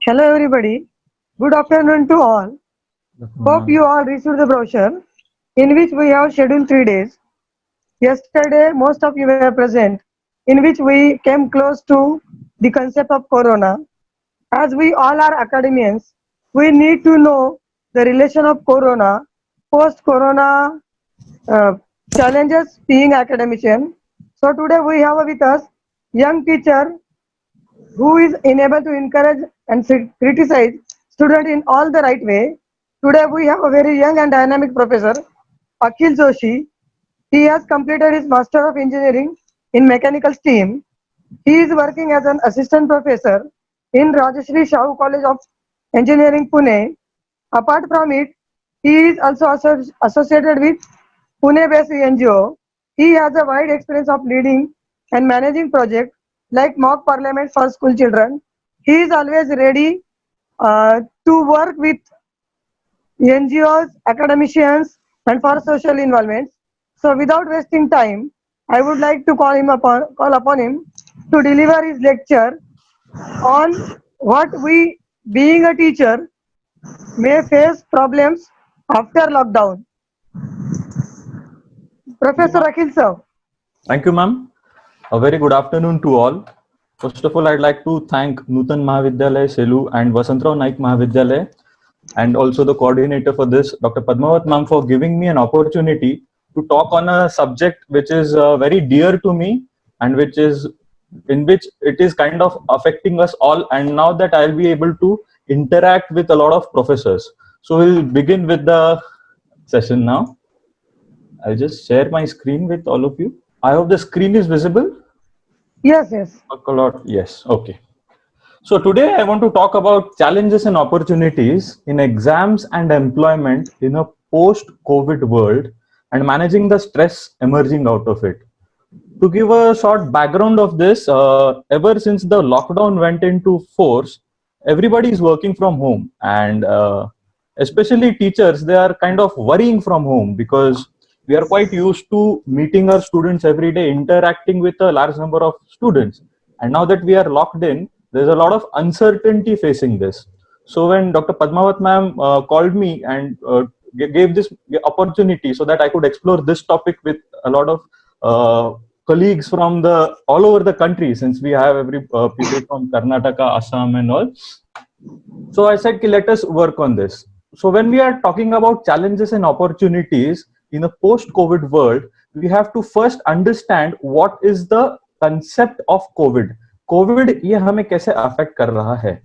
Hello everybody. Good afternoon to all. Hope Ma'am. you all received the brochure in which we have scheduled 3 days. Yesterday most of you were present in which we came close to the concept of corona. As we all are academians, we need to know the relation of corona, post-corona uh, challenges being academician. So today we have with us young teacher who is enabled to encourage and criticize students in all the right way. Today we have a very young and dynamic professor, Akhil Joshi. He has completed his Master of Engineering in Mechanical Steam. He is working as an assistant professor in Rajashri Shahu College of Engineering, Pune. Apart from it, he is also associated with Pune-based NGO. He has a wide experience of leading and managing projects like mock parliament for school children. He is always ready to work with NGOs, academicians, and for social involvements. So, without wasting time, I would like to call upon him to deliver his lecture on what we, being a teacher, may face problems after lockdown. Thank you, Professor ma'am. Akhil sir. Thank you, ma'am. A very good afternoon to all. First of all, I'd like to thank Nutan Mahavidyalay, Selu, and Vasantrao Naik Mahavidyalay, and also the coordinator for this, Dr. Padmavat ma'am, for giving me an opportunity to talk on a subject which is very dear to me and which is in which it is kind of affecting us all. And now that I'll be able to interact with a lot of professors. So we'll begin with the session now. I'll just share my screen with all of you. I hope the screen is visible. Yes, yes. A lot. Yes. Okay. So today I want to talk about challenges and opportunities in exams and employment in a post-COVID world and managing the stress emerging out of it. To give a short background of this, ever since the lockdown went into force, everybody is working from home, and especially teachers, they are kind of worrying from home because we are quite used to meeting our students every day, interacting with a large number of students. And now that we are locked in, there's a lot of uncertainty facing this. So when Dr. Padmavat ma'am called me and gave this opportunity so that I could explore this topic with a lot of colleagues from the all over the country, since we have every people from Karnataka, Assam, and all. So I said, let us work on this. So when we are talking about challenges and opportunities in a post-COVID world, we have to first understand what is the concept of COVID. COVID ये हमें कैसे affect कर रहा है?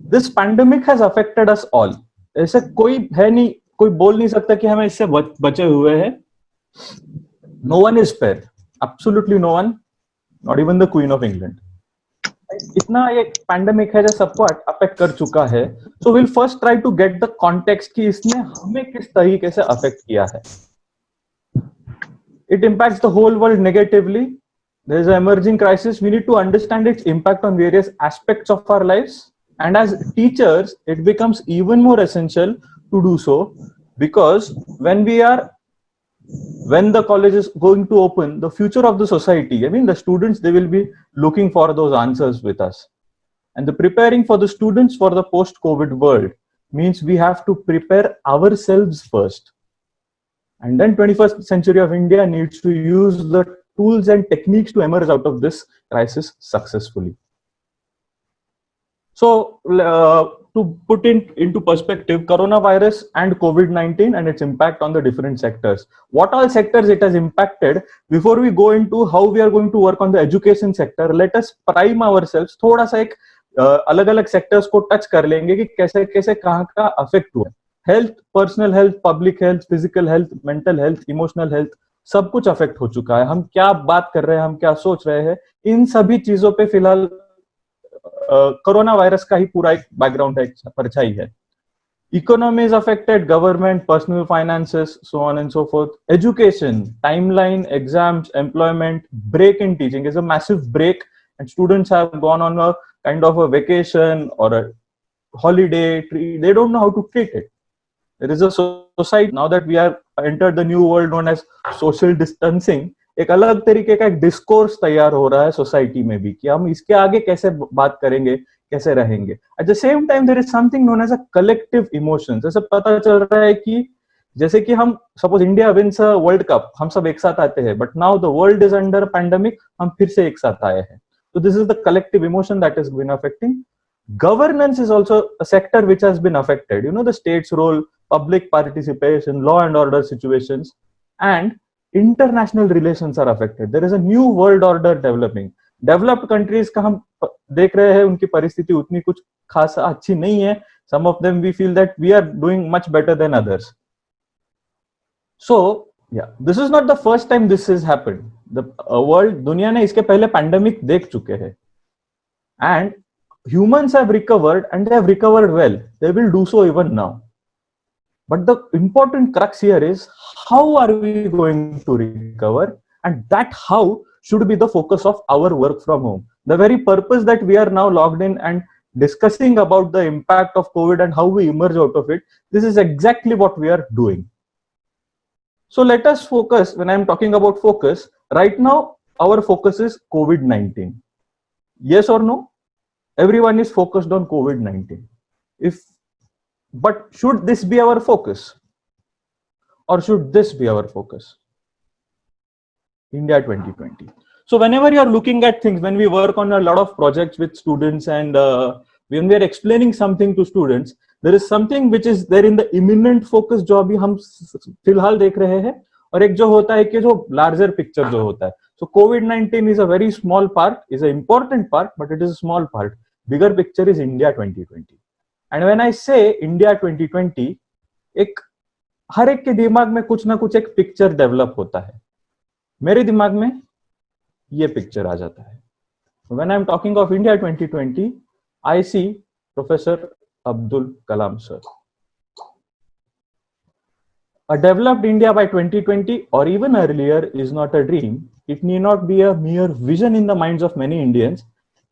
This pandemic has affected us all. ऐसे कोई है नहीं, कोई बोल नहीं सकता कि हमें इससे बचे हुए हैं. No one is spared. Absolutely no one. Not even the Queen of England. इतना ये पैंडेमिक है जो सबको अफेक्ट कर चुका है. So will first try to get the context कि इसने हमें किस तरीके से अफेक्ट किया है. It impacts the whole world negatively. There is an emerging crisis. We need to understand its impact on various aspects of our lives. And as teachers, it becomes even more essential to do so, because when the college is going to open, the future of the society, I mean, the students, they will be looking for those answers with us. And the preparing for the students for the post-COVID world means we have to prepare ourselves first. And then 21st century of India needs to use the tools and techniques to emerge out of this crisis successfully. So to put it into perspective, coronavirus and COVID-19 and its impact on the different sectors. What all sectors it has impacted? Before we go into how we are going to work on the education sector, let us prime ourselves. थोड़ा सा एक अलग-अलग sectors को touch कर लेंगे कि कैसे कैसे कहाँ का affect हुआ. Health, personal health, public health, physical health, mental health, emotional health, सब कुछ affect हो चुका है. हम क्या बात कर रहे हैं, हम क्या सोच रहे हैं, इन सभी चीजों पे फिलहाल कोरोना वायरस का ही पूरा एक बैकग्राउंड है, परछाई है. Economy is affected, government, personal finances, so on and so forth. Education, timeline, exams, employment, break in teaching is a massive break, and students have gone on a kind of a vacation or a holiday. They don't know how to treat it. There is a society now that we are entered the new world known as social distancing. एक अलग तरीके का एक discourse तैयार हो रहा है society में भी कि हम इसके आगे कैसे बात करेंगे, कैसे रहेंगे. At the same time there is something known as a collective emotion. जैसे पता चल रहा है कि जैसे कि हम suppose India wins a world cup, हम सब एक साथ आते हैं, but now the world is under pandemic, हम फिर से एक साथ आए हैं. So this is the collective emotion that has been affecting. Governance is also a sector which has been affected. You know, the state's role, public participation, law and order situations, and international relations are affected. There is a new world order developing. Developed countries का हम देख रहे हैं उनकी परिस्थिति उतनी कुछ खास अच्छी नहीं है. Some of them we feel that we are doing much better than others. So yeah, this is not the first time this has happened. The world, दुनिया ने इसके पहले पैंडेमिक देख चुके हैं, and humans have recovered and they have recovered well. They will do so even now. But the important crux here is how are we going to recover, and that how should be the focus of our work from home. The very purpose that we are now logged in and discussing about the impact of COVID and how we emerge out of it, this is exactly what we are doing. So let us focus. When I'm talking about focus, right now our focus is COVID-19. Yes or no? Everyone is focused on COVID-19. But should this be our focus? Or should this be our focus? India 2020. So whenever you are looking at things, when we work on a lot of projects with students and when we are explaining something to students, there is something which is there in the imminent focus जो अभी हम फिलहाल देख रहे हैं, और एक जो होता है कि जो larger picture जो होता है. So COVID-19 is a very small part, is an important part, but it is a small part. Bigger picture is India 2020. And when I say India 2020, एक हर एक के दिमाग में कुछ ना कुछ एक पिक्चर डेवलप होता है. मेरे दिमाग में ये पिक्चर आ जाता है. When I'm talking of India 2020, I see Professor Abdul Kalam sir. A developed India by 2020 or even earlier is not a dream. It need not be a mere vision in the minds of many Indians.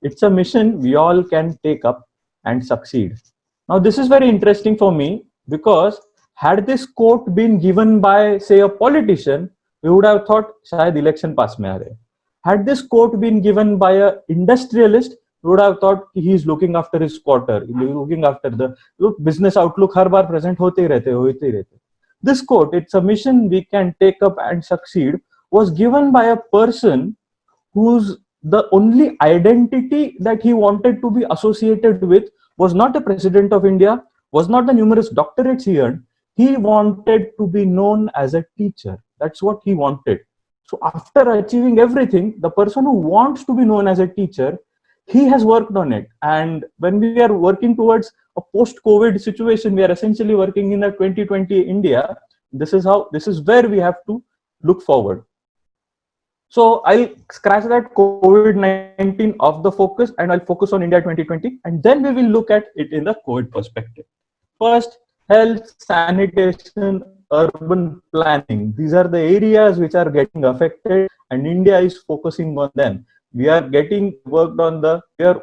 It's a mission we all can take up and succeed. Now, this is very interesting for me because had this quote been given by, say, a politician, we would have thought shayad election pass mein aa rahe. Had this quote been given by an industrialist, we would have thought he is looking after his quarter, looking after the business outlook. Her bar present होते ही रहते. This quote, it's a mission we can take up and succeed, was given by a person whose the only identity that he wanted to be associated with was not a president of India, was not the numerous doctorates he earned. He wanted to be known as a teacher. That's what he wanted. So after achieving everything, the person who wants to be known as a teacher, he has worked on it. And when we are working towards a post-COVID situation, we are essentially working in a 2020 India. This is where we have to look forward. So I'll scratch that COVID-19 off the focus and I'll focus on India 2020, and then we will look at it in the COVID perspective. First, health, sanitation, urban planning. These are the areas which are getting affected and India is focusing on them. We are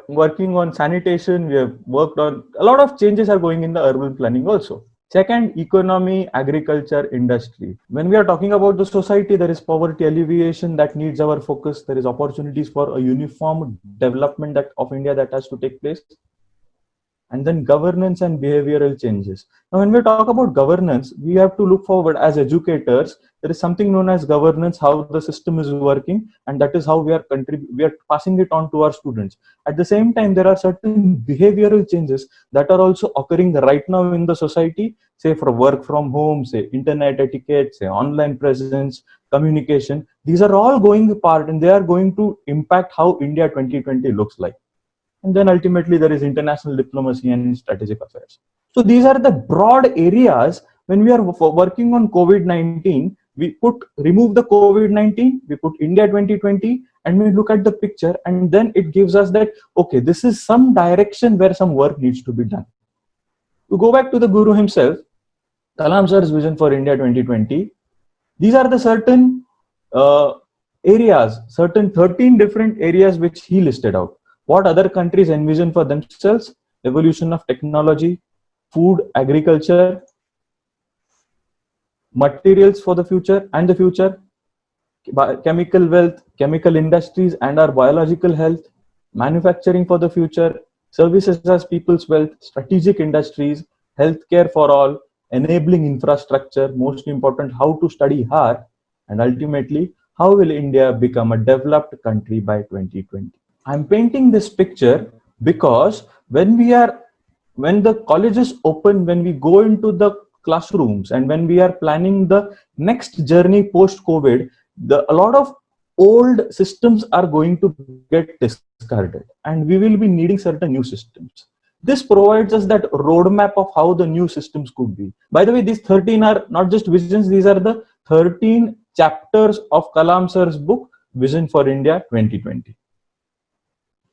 working on sanitation, we have worked on, a lot of changes are going in the urban planning also. Second, economy, agriculture, industry. When we are talking about the society, there is poverty alleviation that needs our focus. There is opportunities for a uniform development of India that has to take place. And then governance and behavioral changes. Now, when we talk about governance, we have to look forward as educators. There is something known as governance, how the system is working, and that is how we are passing it on to our students. At the same time, there are certain behavioral changes that are also occurring right now in the society, say for work from home, say internet etiquette, say online presence, communication. These are all going apart and they are going to impact how India 2020 looks like. And then ultimately there is international diplomacy and strategic affairs. So these are the broad areas. When we are working on COVID-19, we remove the COVID-19, we put India 2020, and we look at the picture, and then it gives us that, okay, this is some direction where some work needs to be done. To go back to the Guru himself, Kalam sir's vision for India 2020, these are the certain areas, certain 13 different areas which he listed out. What other countries envision for themselves: evolution of technology, food, agriculture, materials for the future and the future, chemical wealth, chemical industries and our biological health, manufacturing for the future, services as people's wealth, strategic industries, healthcare for all, enabling infrastructure, most important, how to study hard, and ultimately, how will India become a developed country by 2020? I'm painting this picture because when the colleges open, when we go into the classrooms and when we are planning the next journey post COVID, a lot of old systems are going to get discarded and we will be needing certain new systems. This provides us that roadmap of how the new systems could be. By the way, these 13 are not just visions, these are the 13 chapters of Kalam sir's book, Vision for India 2020.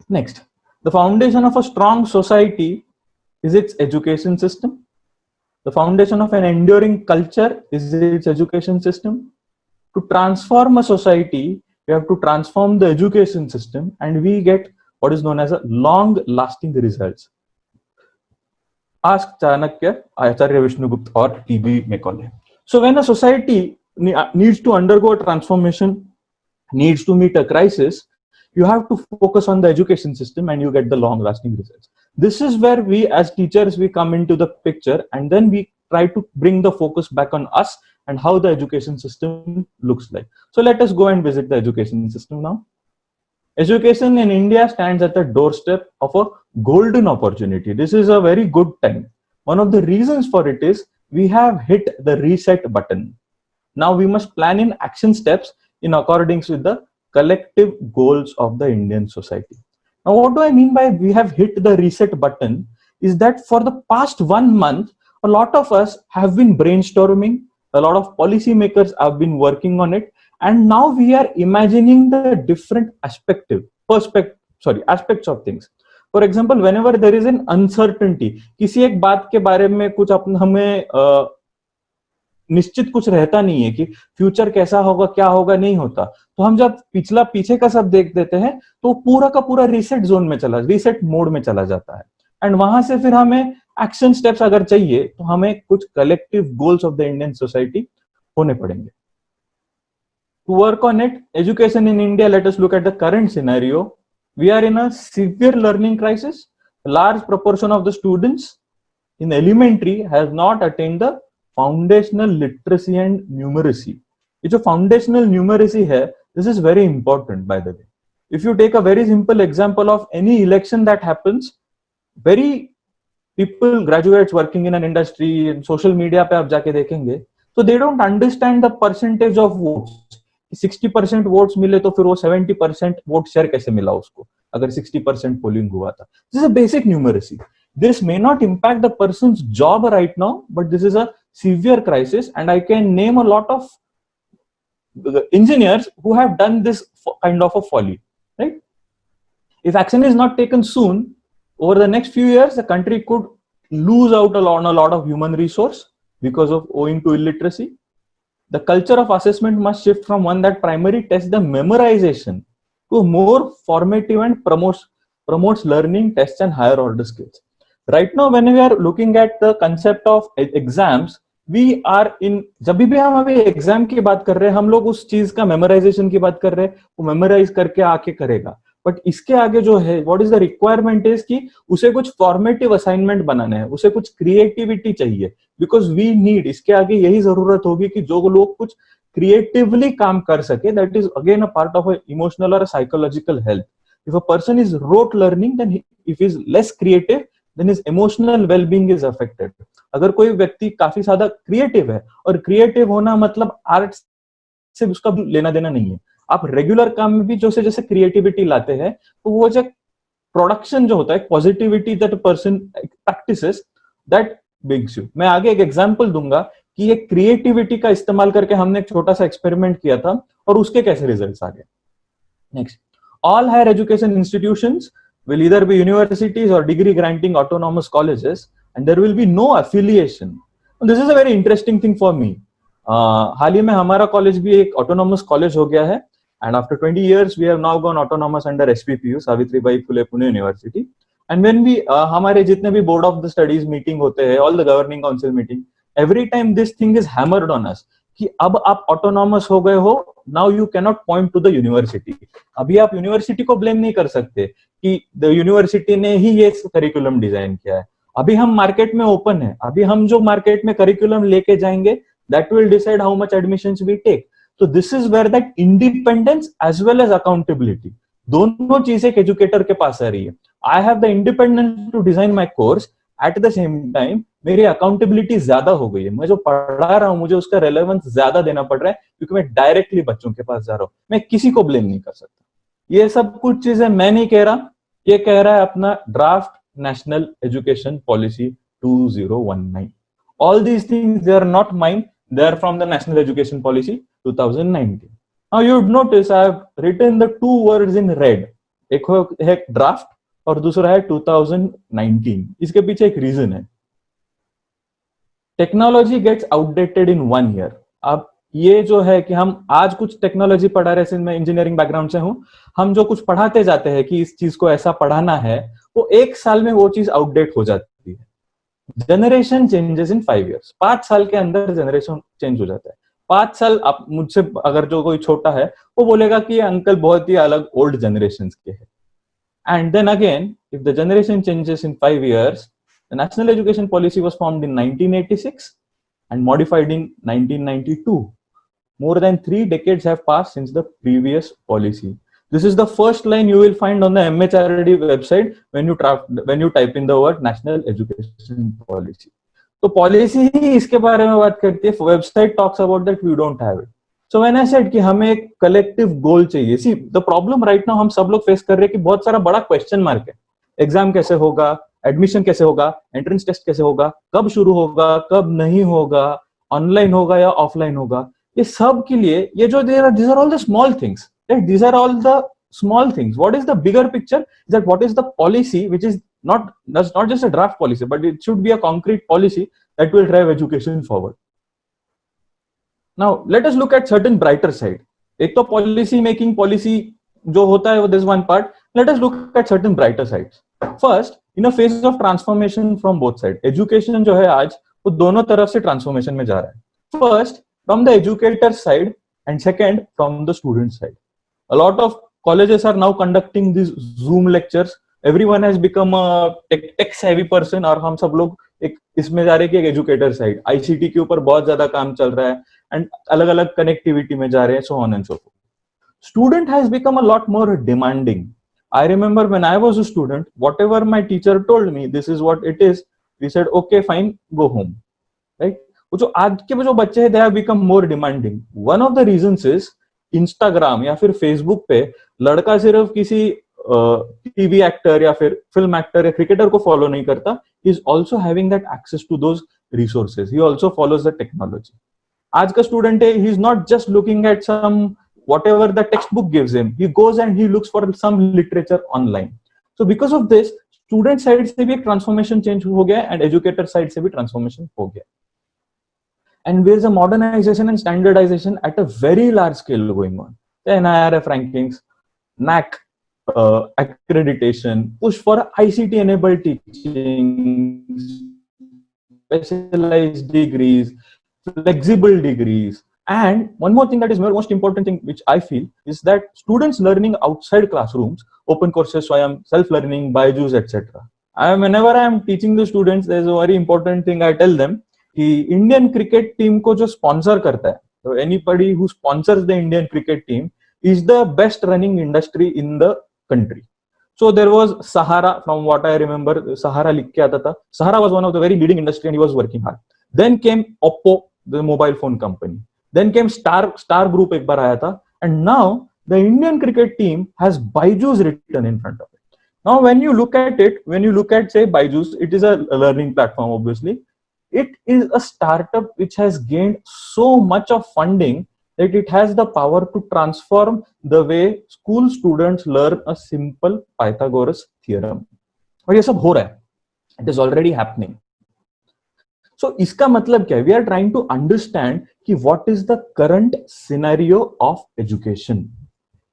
Next, the foundation of a strong society is its education system. The foundation of an enduring culture is its education system. To transform a society, we have to transform the education system and we get what is known as a long-lasting results. Ask Chanakya, Acharya Vishnugupta or T.B. Macaulay. So when a society needs to undergo a transformation, needs to meet a crisis, you have to focus on the education system and you get the long lasting results. This is where we as teachers, we come into the picture and then we try to bring the focus back on us and how the education system looks like. So let us go and visit the education system now. Education in India stands at the doorstep of a golden opportunity. This is a very good time. One of the reasons for it is we have hit the reset button. Now we must plan in action steps in accordance with the collective goals of the Indian society. Now, what do I mean by we have hit the reset button is that for the past 1 month, a lot of us have been brainstorming, a lot of policymakers have been working on it, and now we are imagining the different aspects of things. For example, whenever there is an uncertainty, किसी एक बात के बारे में कुछ हमें निश्चित कुछ रहता नहीं है कि फ्यूचर कैसा होगा, क्या होगा, नहीं होता, तो हम जब पीछे का सब देख देते हैं तो पूरा का पूरा रीसेट मोड में चला जाता है एंड वहां से फिर हमें एक्शन स्टेप्स अगर चाहिए तो हमें कुछ collective goals of the Indian society होने पड़ेंगे. To work on it, education in India, let us look at the current scenario. We are in a severe learning crisis. A large proportion of the students in elementary has not attained the foundational literacy and numeracy. ये जो foundational numeracy है, this is very important, by the way. If you take a very simple example of any election that happens, very people, graduates working in an industry, in social media पे आप जाके देखेंगे, so they don't understand the percentage of votes. 60% votes मिले तो फिर वो 70% vote share कैसे मिला उसको अगर 60% पोलिंग हुआ था. This is a basic numeracy. This may not impact the person's job right now, but this is a severe crisis, and I can name a lot of engineers who have done this kind of a folly, right? If action is not taken soon, over the next few years, the country could lose out on a lot of human resource because of owing to illiteracy. The culture of assessment must shift from one that primarily tests the memorization to more formative and promotes learning, tests, and higher order skills. Right now, when we are looking at the concept of exams, we are in, जब भी हम अभी exam की बात कर रहे हैं, हम लोग उस चीज का मेमोराइजेशन की बात कर रहे हैं, वो मेमोराइज करके आके करेगा. बट इसके आगे जो है, what is the requirement is कि उसे कुछ फॉर्मेटिव असाइनमेंट बनाने हैं, उसे कुछ क्रिएटिविटी चाहिए, बिकॉज वी नीड, इसके आगे यही जरूरत होगी कि जो लोग कुछ क्रिएटिवली काम कर सके. That is again a part of emotional और psychological health. If a person is rote learning, then if is less creative, then his emotional wellbeing is affected. अगर कोई व्यक्ति काफी ज्यादा क्रिएटिव है, और क्रिएटिव होना मतलब आर्ट से उसका लेना देना नहीं है, आप रेगुलर काम में भी जैसे जैसे क्रिएटिविटी लाते हैं, तो वो जो प्रोडक्शन जो होता है, positivity that person practices, that brings you. मैं आगे एक एग्जांपल दूंगा कि ये क्रिएटिविटी का इस्तेमाल करके हमने एक छोटा सा एक्सपेरिमेंट किया था और उसके कैसे रिजल्ट्स आ गए. Next, all higher education institutions will either be universities or degree granting autonomous colleges, and there will be no affiliation. And this is a very interesting thing for me. हाल ही में हमारा college भी एक autonomous college हो गया है, and after 20 years we have now gone autonomous under SPPU, Savitribai Phule Pune university. And when we हमारे जितने भी board of the studies meeting होते हैं, all the governing council meeting, every time this thing is hammered on us कि अब आप autonomous हो गए हो, now you can not point two the university. अभी आप यूनिवर्सिटी को ब्लेम नहीं कर सकते कि द यूनिवर्सिटी ने ही ये करिकुलम डिजाइन किया है। अभी हम मार्केट में ओपन है, अभी हम जो मार्केट में करिकुलम लेके जाएंगे that will decide how much admissions we take. तो this is where that independence as well as accountability, दोनों चीजें एक एजुकेटर के पास आ रही है। I have the independence to design my course, at the same time मेरी अकाउंटेबिलिटी ज्यादा हो गई है, मैं जो पढ़ा रहा हूं मुझे उसका रेलेवेंस ज्यादा देना पड़ रहा है, क्योंकि मैं डायरेक्टली बच्चों के पास जा रहा हूं, मैं किसी को ब्लेम नहीं कर सकता। ये सब कुछ चीजें मैं नहीं कह रहा, ये कह रहा है अपना draft national education policy 2019। All these things they are not mine, they are from the national education policy 2019। Now you would notice I have written the two words in red, एक है ड्राफ्ट और दूसरा है 2019। इसके पीछे एक reason है, technology gets outdated इन 1 year। अब ये जो है कि हम आज कुछ टेक्नोलॉजी पढ़ा रहे हैं, मैं इंजीनियरिंग बैकग्राउंड से हूं, हम जो कुछ पढ़ाते जाते हैं कि इस चीज को ऐसा पढ़ाना है, वो 1 साल में वो चीज आउटडेट हो जाती है। जनरेशन चेंजेस इन 5 years, 5 साल के अंदर जनरेशन चेंज हो जाता है। 5 साल आप मुझसे अगर जो कोई छोटा है वो बोलेगा कि अंकल बहुत ही अलग ओल्ड जनरेशन के हैं। And then again if the generation changes in 5 years, the national education policy was formed in 1986 and modified in 1992. More than 3 decades have passed since the previous policy. This is the first line you will find on the MHRD website when you type in the word National Education Policy. तो policy ही इसके बारे में बात करती है, website talks about that, we don't have it. So when I said कि हमें एक कलेक्टिव गोल चाहिए, see the problem right now हम सब लोग फेस कर रहे हैं कि बहुत सारा बड़ा क्वेश्चन मार्क है। एग्जाम कैसे होगा, एडमिशन कैसे होगा, एंट्रेंस टेस्ट कैसे होगा, कब शुरू होगा, कब नहीं होगा, ऑनलाइन होगा या ऑफलाइन होगा, ये सब के लिए ये जो these are all the small things, right? These are all the small things. What is the bigger picture is that what is the policy which is that's not just a draft policy, but it should be a concrete policy that will drive education forward. Now let us look at certain brighter side. एक तो policy making policy जो होता है, this one part. Let us look at certain brighter sides. First, in a phase of transformation from both sides, education जो है आज वो दोनों तरफ से transformation में जा रहा है। First, from the educator side, and second, from the student side. A lot of colleges are now conducting these Zoom lectures. Everyone has become a tech savvy person, और हम सब लोग एक इसमें जा रहे हैं कि एक एजुकेटर साइड, आईसीटी के ऊपर बहुत ज्यादा काम चल रहा है, एंड अलग अलग कनेक्टिविटी में जा रहे हैं, so on and so forth. Student has become a lot more demanding. I remember when I was a student, whatever my teacher told me, this is what it is, we said okay fine, go home, right? वो जो आज के जो बच्चे हैं, they have become more demanding. One of the reasons is Instagram या फिर Facebook पे लड़का सिर्फ किसी टीवी एक्टर या फिर फिल्म एक्टर या क्रिकेटर को फॉलो नहीं करता, he is also having that access to those resources. He also follows the technology. आज का स्टूडेंट है, he is not just looking at some whatever the textbook gives him, he goes and he looks for some literature online. So because of this, student side से भी एक transformation change हो गया and educator side से भी transformation हो गया. And there is a modernization and standardization at a very large scale going on. The NIRF rankings, NAC accreditation, push for ICT enabled teaching, specialized degrees, flexible degrees. And one more thing that is most important thing which I feel is that students learning outside classrooms, open courses, Swayam, self-learning, Byju's, etc. Whenever I am teaching the students, there is a very important thing I tell them कि Indian cricket team को जो sponsor करता है, तो anybody who sponsors the Indian cricket team is the best running industry in the country. So there was Sahara, from what I remember, Sahara लिख के आता था. Sahara was one of the very leading industry and he was working hard. Then came Oppo, the mobile phone company. Then came Star Group एक बार आया था. And now the Indian cricket team has Byju's written in front of it. Now when you look at it, when you look at say Byju's, it is a learning platform obviously. It is a startup which has gained so much of funding that it has the power to transform the way school students learn a simple Pythagoras theorem. और ये सब हो रहा है. It is already happening. So इसका मतलब क्या है? We are trying to understand कि what is the current scenario of education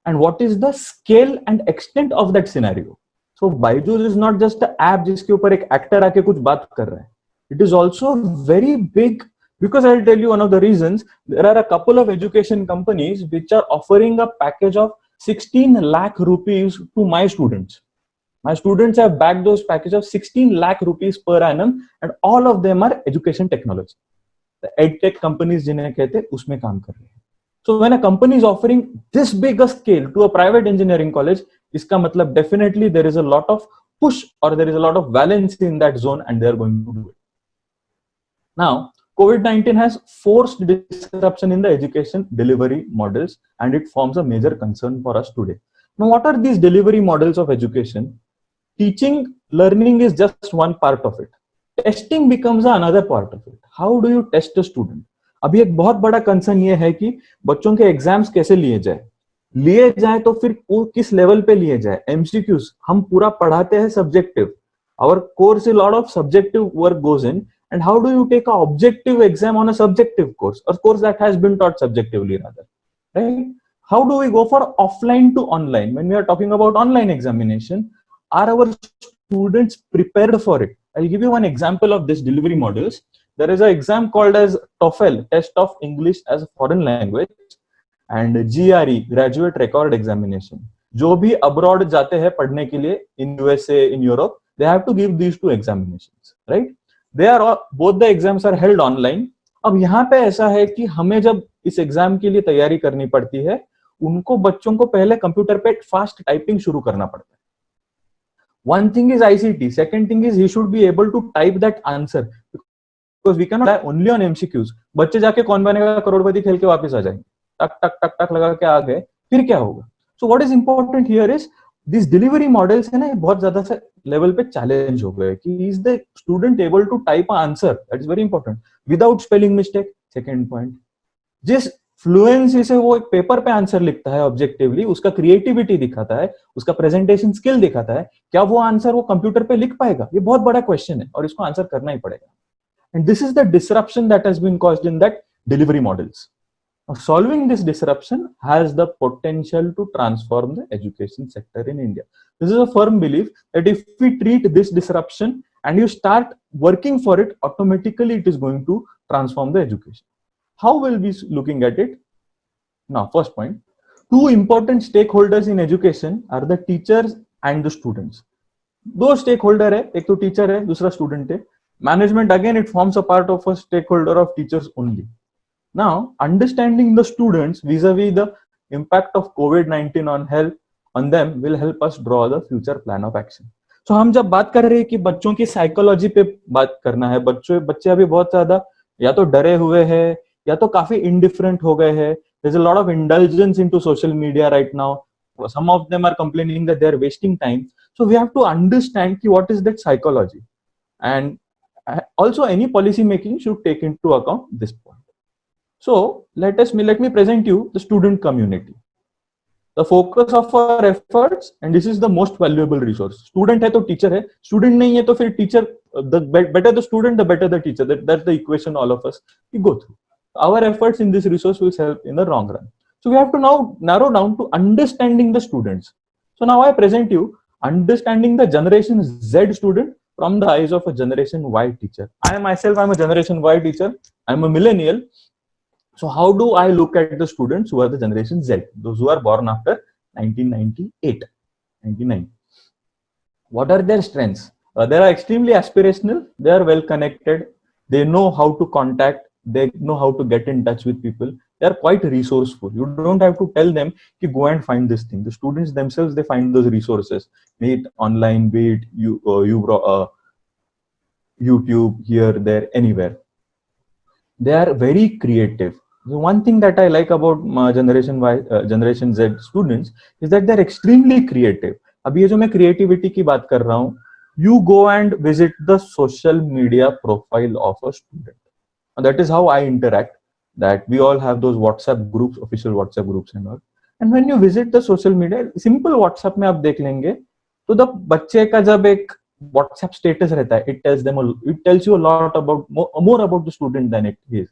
and what is the scale and extent of that scenario. So Byju's is not just an app जिसके ऊपर एक actor आके कुछ बात कर रहा है. It is also a very big Because I'll tell you one of the reasons. There are a couple of education companies which are offering a package of 16 lakh rupees to my students. My students have backed those packages of 16 lakh rupees per annum, and all of them are education technology. The edtech companies जिन्हें कहते हैं उसमें काम कर रहे हैं. So when a company is offering this big a scale to a private engineering college, इसका मतलब definitely there is a lot of push or there is a lot of balance in that zone and they are going to do it. Now, COVID-19 has forced disruption in the education delivery models and it forms a major concern for us today. Now, what are these delivery models of education? Teaching, learning is just one part of it. Testing becomes another part of it. How do you test a student? अभी एक बहुत बड़ा concern ये है कि बच्चों के exams कैसे लिए जाए तो फिर वो किस लेवल पे लिए जाए. एमसीक्यूज हम पूरा पढ़ाते हैं subjective. Our course a lot of subjective work goes in, and how do you take an objective exam on a subjective course, a course that has been taught subjectively rather, right? How do we go for offline to online? When we are talking about online examination, are our students prepared for it? I'll give you one example of this delivery models. There is an exam called as TOEFL, Test of English as a Foreign Language, and GRE, Graduate Record Examination. जो भी abroad जाते हैं पढ़ने के लिए in USA, in Europe, they have to give these two examinations, right? They are all, both the exams are held online. अब यहाँ पे ऐसा है कि हमें जब इस एग्जाम के लिए तैयारी करनी पड़ती है, उनको बच्चों को पहले कंप्यूटर पे फास्ट टाइपिंग शुरू करना पड़ता है. One thing is ICT, second thing is he should be able to type that answer because we cannot rely only on MCQs. बच्चे जाके कौन बनेगा करोड़पति खेल के वापस आ जाएंगे, टक टक टक टक लगा के आ गए, फिर क्या होगा? So what is important here is these delivery models है ना, बहुत ज्यादा से लेवल पे चैलेंज हो गए कि is the student able to type an answer, that is very important, without spelling mistake. Second point, जिस फ्लुएंसी से वो एक पेपर पे आंसर लिखता है ऑब्जेक्टिवली, उसका क्रिएटिविटी दिखाता है, उसका प्रेजेंटेशन स्किल दिखाता है, क्या वो आंसर वो कंप्यूटर पे लिख पाएगा? ये बहुत बड़ा क्वेश्चन है और इसको आंसर करना ही पड़ेगा. And this is the disruption that has been caused in that delivery models. Solving this disruption has the potential to transform the education sector in India. This is a firm belief that if we treat this disruption and you start working for it, automatically it is going to transform the education. How will we be looking at it? Now, first point, two important stakeholders in education are the teachers and the students. दो stakeholder है, एक तो teacher है, दूसरा student है. Management, again, it forms a part of a stakeholder of teachers only. Now, understanding the students vis-a-vis the impact of COVID-19 on health on them will help us draw the future plan of action. So हम जब बात कर रहे हैं कि बच्चों की psychology पे बात करना है, बच्चे अभी बहुत ज्यादा या तो डरे हुए हैं या तो काफी इंडिफरेंट हो गए हैं. There's a lot of indulgence into social media right now. Some of them are complaining that they are wasting time. So we have to understand ki what is that psychology, and also any policy making should take into account this point. So let me present you the student community, the focus of our efforts, and this is the most valuable resource. Student है तो teacher है, student नहीं है तो फिर teacher, the better the student, the better the teacher. That's the equation all of us we go through. Our efforts in this resource will help in the long run. So we have to now narrow down to understanding the students. So now I present you understanding the generation Z student from the eyes of a generation Y teacher. I myself, I'm a generation Y teacher. I'm a millennial. So how do I look at the students who are the generation Z, those who are born after 1998, 99? What are their strengths? They are extremely aspirational. They are well connected. They know how to contact. They know how to get in touch with people. They are quite resourceful. You don't have to tell them to go and find this thing. The students themselves, they find those resources, be it online, be it YouTube, here, there, anywhere. They are very creative. So one thing that I like about generation Y, generation Z students is that they're extremely creative. अभी ये जो मैं creativity की बात कर रहा हूँ, you go and visit the social media profile of a student. And that is how I interact. That we all have those WhatsApp groups, official WhatsApp groups and all. And when you visit the social media, simple WhatsApp में आप देख लेंगे, तो the बच्चे का जब एक WhatsApp status रहता है, it tells you a lot about more about the student than it is.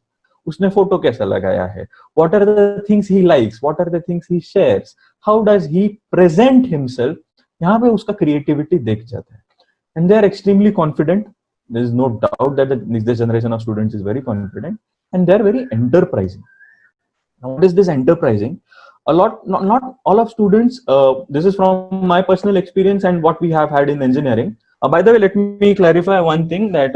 उसने फोटो कैसा लगाया है, what are the things he likes, what are the things he shares, how does he present himself, यहाँ पे उसका creativity देख जाता है. And they are extremely confident. There is no doubt that this generation of students is very confident. and they're very enterprising. Now, what is this enterprising? A lot, not all of students, this is from my personal experience and what we have had in engineering. By the way, let me clarify one thing, that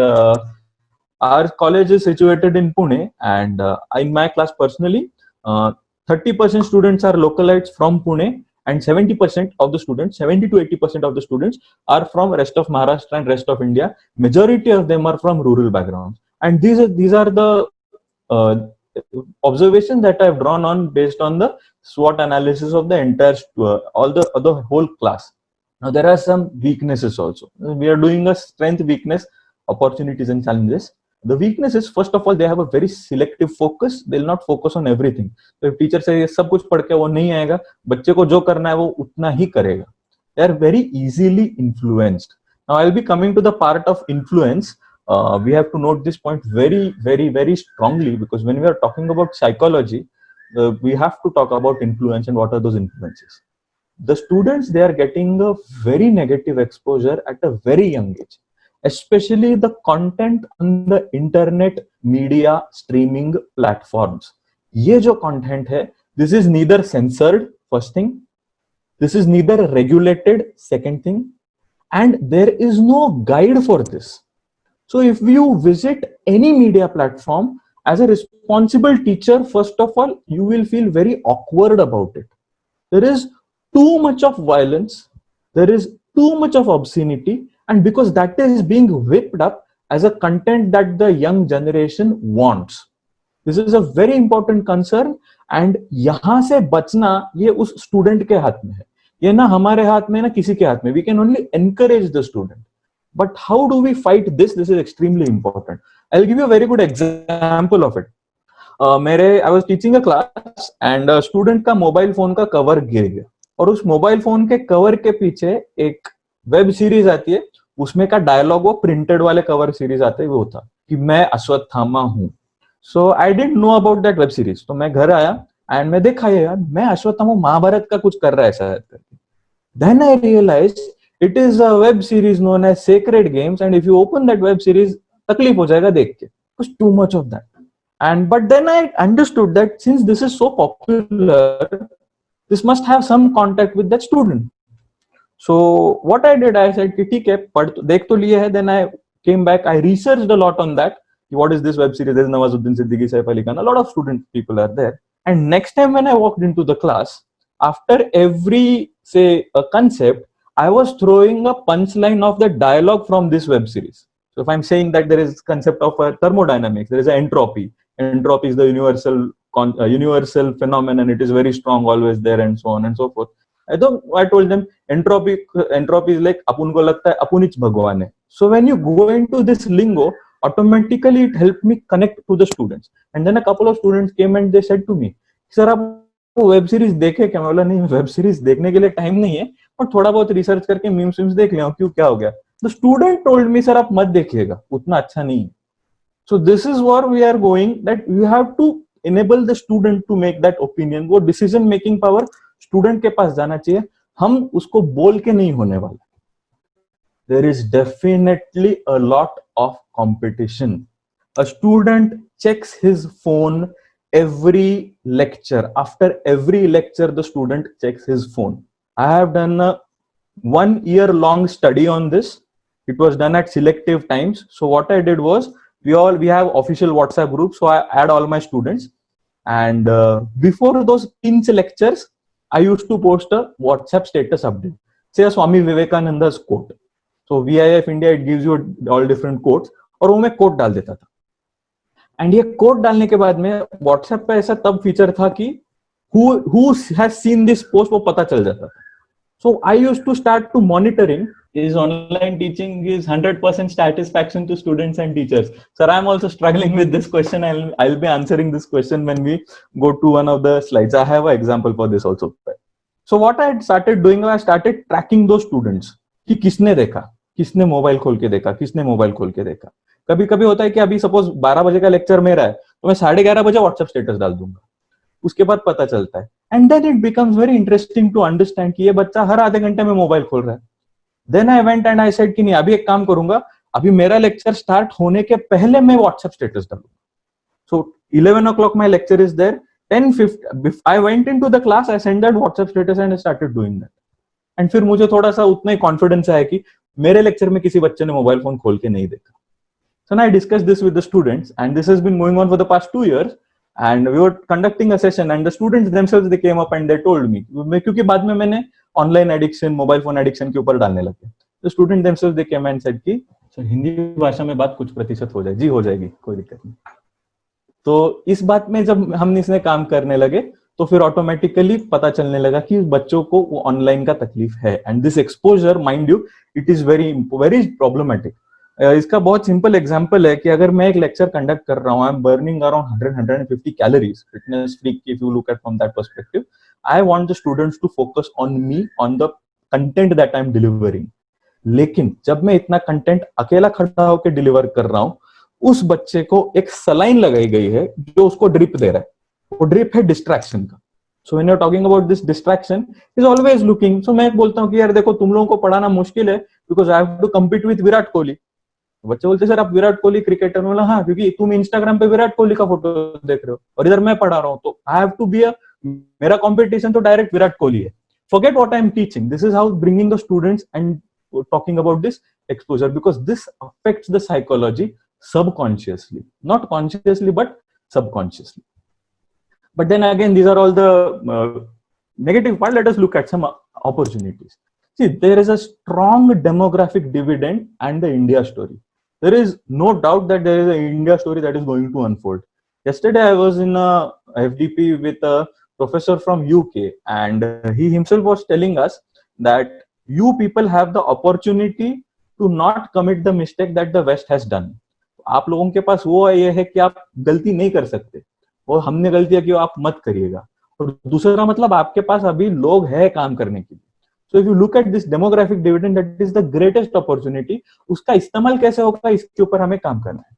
our college is situated in Pune, and in my class personally, 30% students are localites from Pune, and 70% of the students, 70 to 80% of the students are from rest of Maharashtra and rest of India. Majority of them are from rural backgrounds, and these are the uh, observations that I've drawn on based on the SWOT analysis of the entire the whole class. Now there are some weaknesses also. We are doing a strength, weakness, opportunities and challenges. The weakness is, first of all, they have a very selective focus. They'll not focus on everything. So if teacher says सब कुछ पढ़ के वो नहीं आएगा, बच्चे को जो करना है वो उतना ही करेगा. They are very easily influenced. Now I'll be coming to the part of influence. We have to note this point very, very, very strongly, because when we are talking about psychology, we have to talk about influence and what are those influences. The students, they are getting a very negative exposure at a very young age, especially the content on the internet media streaming platforms. ये जो content है, this is neither censored, first thing. This is neither regulated, second thing. And there is no guide for this. So if you visit any media platform, as a responsible teacher, first of all, you will feel very awkward about it. There is too much of violence, there is too much of obscenity, and because that is being whipped up as a content that the young generation wants. This is a very important concern, and यहाँ से बचना ये उस student के हाथ में है. ये ना हमारे हाथ में ना किसी के हाथ में. We can only encourage the student. But how do we fight this? This is extremely important. I'll give you a very good example of it. I was teaching a class and student का mobile phone का cover गिर गया, और उस mobile phone के cover के पीछे एक वेब सीरीज आती है, उसमें का डायलॉग वो प्रिंटेड वाले कवर सीरीज आते हैं वो था कि मैं अश्वत्थामा हूं. So I didn't know about that web series. तो मैं घर आया एंड मैं देखा यार मैं अश्वत्थामा महाभारत का कुछ कर रहा है शायद करके. Then I realise it is a web series known as Sacred Games, and if you open that web series, तकलीफ हो जाएगा देख के, because too much of that. And but then I understood that since this is so popular, this must have some contact with that student. So what I did, I said कि ठीक है पढ़ देख तो लिए है. Then I came back, I researched a lot on that. What is this web series? There's Nawazuddin Siddiqui, Saif Ali Khan. A lot of student people are there. And next time when I walked into the class, after every say a concept, I was throwing a punchline of the dialogue from this web series. So if I'm saying that there is concept of thermodynamics, there is an entropy. Entropy is the universal phenomenon. It is very strong, always there, and so on and so forth. I told them entropy is like अपुन को लगता है अपुन ही भगवान है. So when you go into this lingo, automatically it helped me connect to the students. And then a couple of students came and they said to me, sir आप web series देखे क्या? मैं बोला नहीं, वेब सीरीज देखने के लिए time नहीं है, और थोड़ा बहुत रिसर्च करके मीम्स देख लिया. क्यों, क्या हो गया? The student told me sir आप मत देखिएगा, उतना अच्छा नहीं है. So this is what we are going, that you have to enable the student to make that opinion. वो decision making power स्टूडेंट के पास जाना चाहिए. हम उसको बोल के नहीं होने वाले. There is definitely a lot of competition. A student checks his phone every lecture. After every lecture, the student checks his phone. I have done a 1 year long study on this. It was done at selective times. So what I did was, we have official WhatsApp group. So I add all my students, and before those pinch lectures, I used to post a WhatsApp status update. Say Swami Vivekananda's quote. So VIF India, it gives you all different quotes, और वो मैं quote डाल देता था. And ये code डालने के बाद में व्हाट्सएप पे ऐसा तब फीचर था कि who has seen this post वो पता चल जाता था. So I used to start to monitoring. Is online teaching is 100% satisfaction to students and teachers? Sir, I'm also struggling with this question. I'll be answering this question when we go to one of the slides. I have an example for this also. So what I started doing, I started tracking those students कि किसने देखा, किसने mobile खोल के देखा, किसने mobile खोल के देखा. कभी कभी होता है कि अभी सपोज 12 बजे का लेक्चर मेरा है, तो मैं 11:30 बजे व्हाट्सएप स्टेटस डाल दूंगा. उसके बाद पता चलता है. And then it becomes very interesting to understand कि ये बच्चा हर आधे घंटे में मोबाइल खोल रहा है. Then I went and I said कि नहीं, अभी एक काम करूंगा, अभी मेरा लेक्चर स्टार्ट होने के पहले मैं व्हाट्सएप स्टेटस डालूंगा. So 11 o'clock my lecture is there. 10:50 I went into the class, I sent that WhatsApp status and I started doing that. And फिर मुझे थोड़ा सा उतना ही कॉन्फिडेंस आया कि मेरे लेक्चर में किसी बच्चे ने मोबाइल फोन खोल के नहीं देखा. So now I discussed this with the students, and this has been going on for the past 2 years. And we were conducting a session, and the students themselves they came up and they told me, क्योंकि बाद में मैंने online addiction, mobile phone addiction के ऊपर डालने लगे. The student themselves they came and said कि sir Hindi भाषा में बात कुछ प्रतिशत हो जाए. जी हो जाएगी, कोई दिक्कत नहीं. तो इस बात में जब हम इसमें काम करने लगे तो फिर ऑटोमेटिकली पता चलने लगा कि बच्चों को वो ऑनलाइन का तकलीफ है. And this exposure, mind you, it is very very problematic. इसका बहुत सिंपल एग्जांपल है कि अगर मैं एक लेक्चर कंडक्ट कर रहा हूं, I am burning around 100-150 calories, fitness freak if you look at from that perspective, I want the students to focus on me, on the content that I am delivering. लेकिन जब मैं इतना content अकेला खड़ा होकर डिलीवर कर रहा हूं, उस बच्चे को एक सलाइन लगाई गई है जो उसको ड्रिप दे रहा है. वो ड्रिप है डिस्ट्रैक्शन का. So when you are talking about this distraction is always looking. So मैं बोलता हूं कि यार देखो तुम लोगों को पढ़ाना मुश्किल है because I have to compete with Virat Kohli. बच्चे बोलते सर आप विराट कोहली क्रिकेटर. बोला हाँ, क्योंकि तुम इंस्टाग्राम पे विराट कोहली का फोटो देख रहे हो और इधर मैं पढ़ा रहा हूँ, तो आई हैव टू बी मेरा कॉम्पिटिशन तो डायरेक्ट विराट कोहली है. Forget what I am teaching. This is how bringing the students and talking about this exposure, because this affects the psychology subconsciously, not consciously but subconsciously. But then again, these are all the negative part. Let us look at some opportunities. See, there is a strong demographic dividend and the India story. There is no doubt that there is an India story that is going to unfold. Yesterday I was in a FDP with a professor from UK, and he himself was telling us that you people have the opportunity to not commit the mistake that the West has done. आप लोगों के पास वो ये है कि आप गलती नहीं कर सकते, और हमने गलतियां की आप मत करिएगा. और दूसरा मतलब आपके पास अभी लोग हैं काम करने के लिए. So if you look at this demographic dividend, that is the greatest opportunity. उसका इस्तेमाल कैसे होगा इसके ऊपर हमें काम करना है.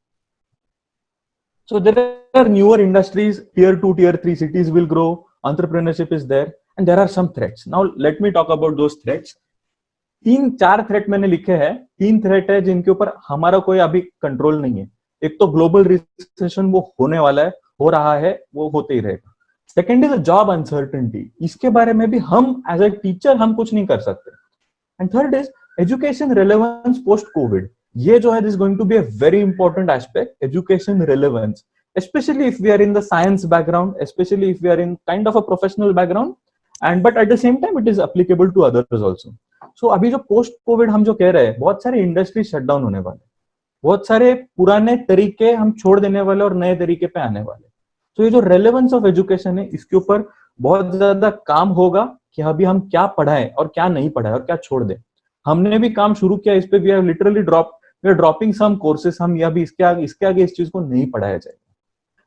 So there are newer industries, tier 2, tier 3 cities will grow, entrepreneurship is there, and there are some threats. Now let me talk about those threats. 3-4 threat मैंने लिखे हैं. 3 थ्रेट है जिनके ऊपर हमारा कोई अभी कंट्रोल नहीं है. एक तो ग्लोबल रिसेशन, वो होने वाला है, हो रहा है, वो होते ही रहेगा. Second is job uncertainty. इसके बारे में भी हम एज ए टीचर हम कुछ नहीं कर सकते. And third is education relevance post Covid. ये जो है this going to be a very important aspect, education relevance, especially if we are in the science background, especially if we are in kind of a professional background, and but at the same time it is applicable to others also. So अभी जो post Covid हम जो कह रहे हैं, बहुत सारे industry shutdown होने वाले, बहुत सारे पुराने तरीके हम छोड़ देने वाले और नए तरीके पे आने वाले. तो ये जो रेलेवेंस ऑफ एजुकेशन है, इसके ऊपर बहुत ज्यादा काम होगा कि अभी हम क्या पढ़ाएं और क्या नहीं पढ़ाएं और क्या छोड़ दें. हमने भी काम शुरू किया इस पे. We are literally dropping some courses. हम अभी इसके आगे इस चीज को नहीं पढ़ाया जाएगा.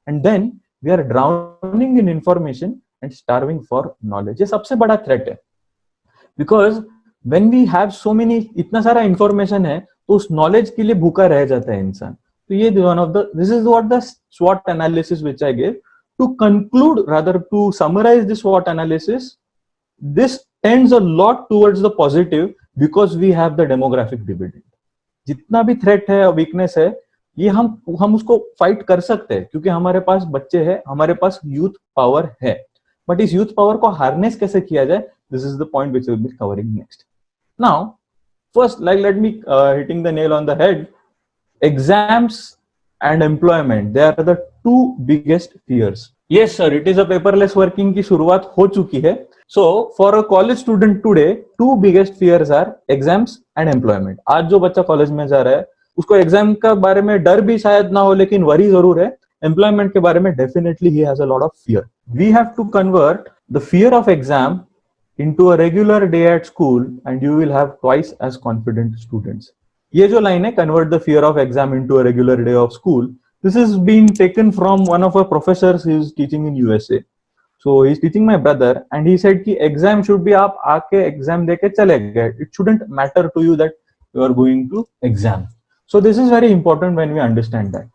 And then we are drowning in information and starving for knowledge. ये सबसे बड़ा threat है, because when we have so many, इतना सारा information है, तो उस knowledge के लिए भूखा रह जाता है इंसान. तो ये this is what the SWOT analysis which I gave. To conclude, rather to summarize this SWOT analysis, this tends a lot towards the positive because we have the demographic dividend. जितना भी threat है, weakness है, ये हम उसको fight कर सकते हैं क्योंकि हमारे पास बच्चे हैं, हमारे पास यूथ पावर है. बट इस यूथ पावर को हार्नेस कैसे किया जाए, this is the point which we will be covering next. Now first, like let me hitting the nail on the head, exams and employment, they are the 2 biggest fears. Yes sir, it is a paperless working की शुरुआत हो चुकी है. So for a college student today, 2 biggest fears are exams and employment. आज जो बच्चा college में जा रहा है उसको एग्जाम का बारे में डर भी शायद ना हो, लेकिन वरी जरूर है. एम्प्लॉयमेंट के बारे में definitely he has a lot of fear. We have to convert the fear of exam into a regular day at school and you will have twice as confident students. ये जो line है, convert the fear of exam into a regular day of school, this is been taken from one of a professors he is teaching in USA. So he is teaching my brother and he said कि exam should be, आप आके exam देके चले गए, it shouldn't matter to you that you are going to exam. So this is very important when we understand that.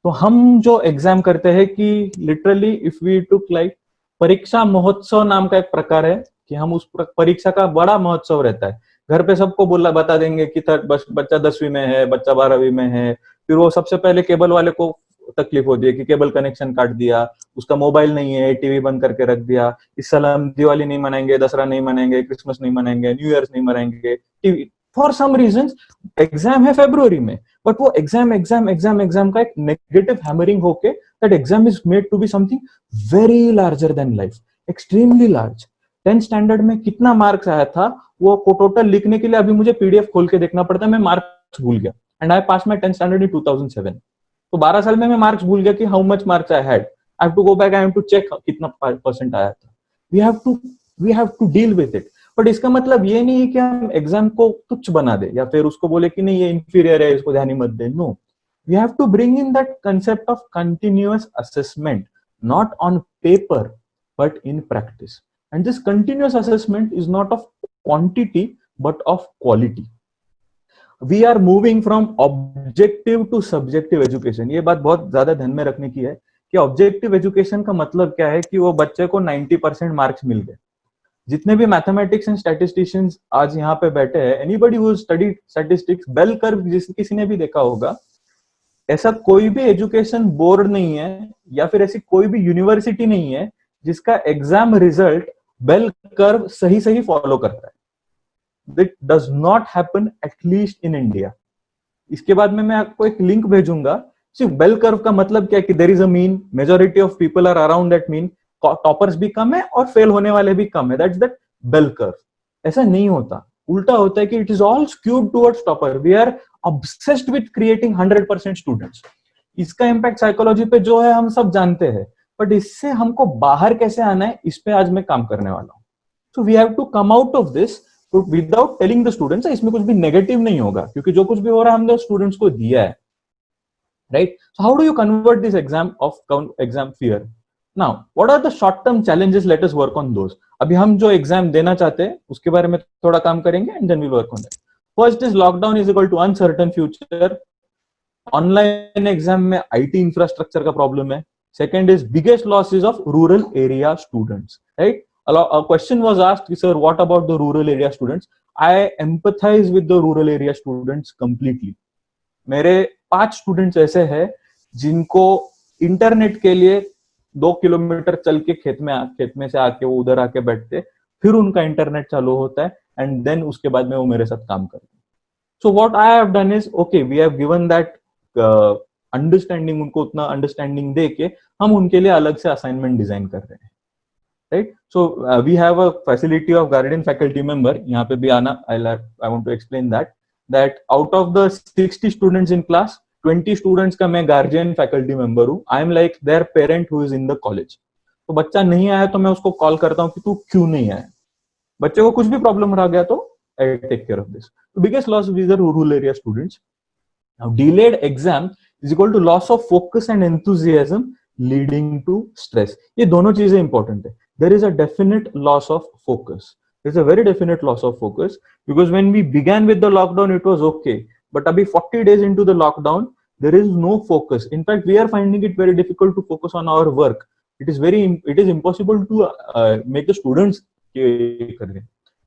तो हम जो exam करते हैं कि literally if we took like Pariksha Mahotsav नाम का एक प्रकार है कि हम उस परीक्षा का बड़ा महोत्सव रहता है. घर पे सबको बता देंगे कि बच्चा 10वीं में है, बच्चा 12वीं में है. फिर वो सबसे पहले केबल वाले को तकलीफ होती है कि केबल कनेक्शन काट दिया, उसका मोबाइल नहीं है, टीवी बंद करके रख दिया, इस साल हम दिवाली नहीं मनाएंगे, दसरा नहीं मनाएंगे, क्रिसमस नहीं मनाएंगे, न्यू ईयर नहीं मनाएंगे, TV for some reason. Exam है फरवरी में, बट वो एग्जाम एग्जाम एग्जाम एग्जाम का एक नेगेटिव हैमरिंग होके that exam is made to be something very larger than life, extremely large. 10th standard में कितना मार्क्स आया था वो टोटल लिखने के लिए अभी मुझे पीडीएफ खोल के देखना पड़ता है, मैं मार्क्स भूल गया। And I pass my 10th standard in 2007। तो 12 साल में मैं मार्क्स भूल गया कि how much marks I had. I have to go back, I have to check कितना परसेंट आया था। We have to deal with it. But इसका मतलब ये नहीं है कि हम एग्जाम को तुच्छ बना दे या फिर उसको बोले कि नहीं ये इंफीरियर है, इसको ध्यान ही मत दे। No, we have to bring in that concept of continuous assessment, not on paper but in practice. And this continuous assessment is not of quantity but of quality. We are moving from objective to subjective education. ये बात बहुत ज्यादा ध्यान में रखने की है कि ऑब्जेक्टिव एजुकेशन का मतलब क्या है कि वो बच्चे को 90% मार्क्स मिल गए। जितने भी मैथमेटिक्स एंड स्टैटिस्टिशियंस आज यहाँ पे बैठे हैं, anybody who studied statistics, bell curve किसी ने भी देखा होगा, ऐसा कोई भी एजुकेशन बोर्ड नहीं है या फिर ऐसी कोई भी यूनिवर्सिटी नहीं है जिसका एग्जाम रिजल्ट बेल कर्व सही सही फॉलो करता है। That does not happen at least in India. इसके बाद में मैं आपको एक लिंक भेजूंगा। सिर्फ बेल कर्व का मतलब क्या है कि there is a mean, majority of people are around that mean, toppers भी कम है और फेल होने वाले भी कम है, दैट्स दैट बेल कर्व। ऐसा नहीं होता, उल्टा होता है कि it is all skewed towards topper. We are obsessed with creating 100% students. इसका इम्पैक्ट साइकोलॉजी पे जो है हम सब जानते हैं, बट इससे हमको बाहर कैसे आना है इस पे आज मैं काम करने वाला हूँ। So we have to come out of this without telling the students. इसमें कुछ भी नेगेटिव नहीं होगा क्योंकि जो कुछ भी हो रहा है हमने स्टूडेंट्स को दिया है, right? So how do you convert this exam fear? Now what are the short term challenges, let us work on those. अभी हम जो एग्जाम देना चाहते हैं उसके बारे में थोड़ा काम करेंगे and then we work on it. First is lockdown is equal to uncertain future. Online exam में आईटी इंफ्रास्ट्रक्चर का प्रॉब्लम है। Second is biggest losses of rural area students, right? A question was asked, sir, what about the rural area students? I empathize with the rural area students completely. मेरे 5 students ऐसे हैं जिनको internet के लिए 2 kilometre चल के खेत में से आके वो उधर आके बैठते, फिर उनका इंटरनेट चालू होता है एंड देन उसके बाद में वो मेरे साथ काम करते हैं। So what I have done is, okay, we have given that understanding, उनको उतना अंडरस्टैंडिंग दे के हम उनके लिए अलग से असाइनमेंट डिजाइन कर रहे हैं, right? So we have a facility of guardian faculty member. यहाँ पे भी आना, I want to explain that out of the 60 students in class, 20 students का मैं गार्जियन फैकल्टी मेंबर हूँ। I am like their parent who is in the college. तो बच्चा नहीं आया तो मैं उसको कॉल करता हूँ कि तू क्यों नहीं आया। बच्चे को कुछ भी प्रॉब्लम रह गया तो I take care of this. Biggest loss with the rural area students. Now, delayed exam is equal to loss of focus and enthusiasm leading to stress. ये दोनों चीजें important है। There is a definite loss of focus. There's a very definite loss of focus because when we began with the lockdown, it was okay. But अभी 40 days into the lockdown, there is no focus. In fact, we are finding it very difficult to focus on our work. It is impossible to make the students करें.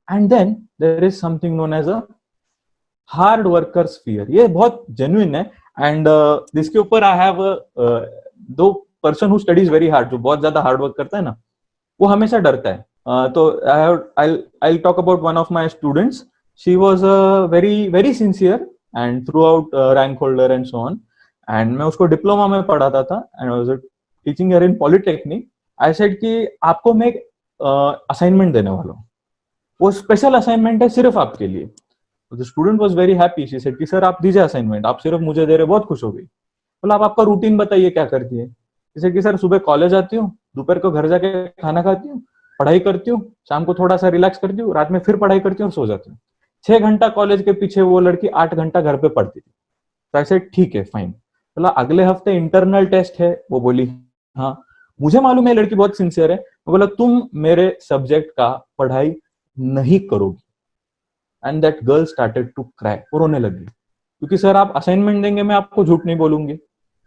And then there is something known as a hard workers fear. ये बहुत genuine है and इसके ऊपर I have दो person who studies very hard, जो बहुत ज्यादा हार्ड वर्क करता है ना, वो हमेशा डरता है। तो I talk about one of my students. She was very very sincere and through out rank holder and so on, and मैं उसको डिप्लोमा में पढ़ाता था and I was teaching her in polytechnic. I said कि आपको मैं एक assignment देने वाला हूँ, वो स्पेशल असाइनमेंट है सिर्फ आपके लिए। The student was very happy. She said कि सर आप दीजिए असाइनमेंट, आप सिर्फ मुझे दे रहे, बहुत खुश हो गई। बोला आप आपका रूटीन बताइए क्या करती है। जैसे कि सर सुबह कॉलेज आती हूँ, दोपहर को घर जाके खाना खाती हूँ, पढ़ाई करती हूँ, शाम को थोड़ा सा रिलैक्स करती हूँ, रात में फिर पढ़ाई करती हूँ और सो जाती हूँ। 6 घंटा कॉलेज के पीछे वो लड़की 8 घंटा घर पे पढ़ती थी। तो ऐसे ठीक है, फाइन। बोला अगले हफ्ते इंटरनल टेस्ट है। वो बोली हाँ, मुझे मालूम है लड़की बहुत सिंसियर है। बोला तुम मेरे सब्जेक्ट का पढ़ाई नहीं करोगी। And that girl started to cry, वो रोने लगी क्योंकि सर आप असाइनमेंट देंगे, मैं आपको झूठ नहीं बोलूंगी,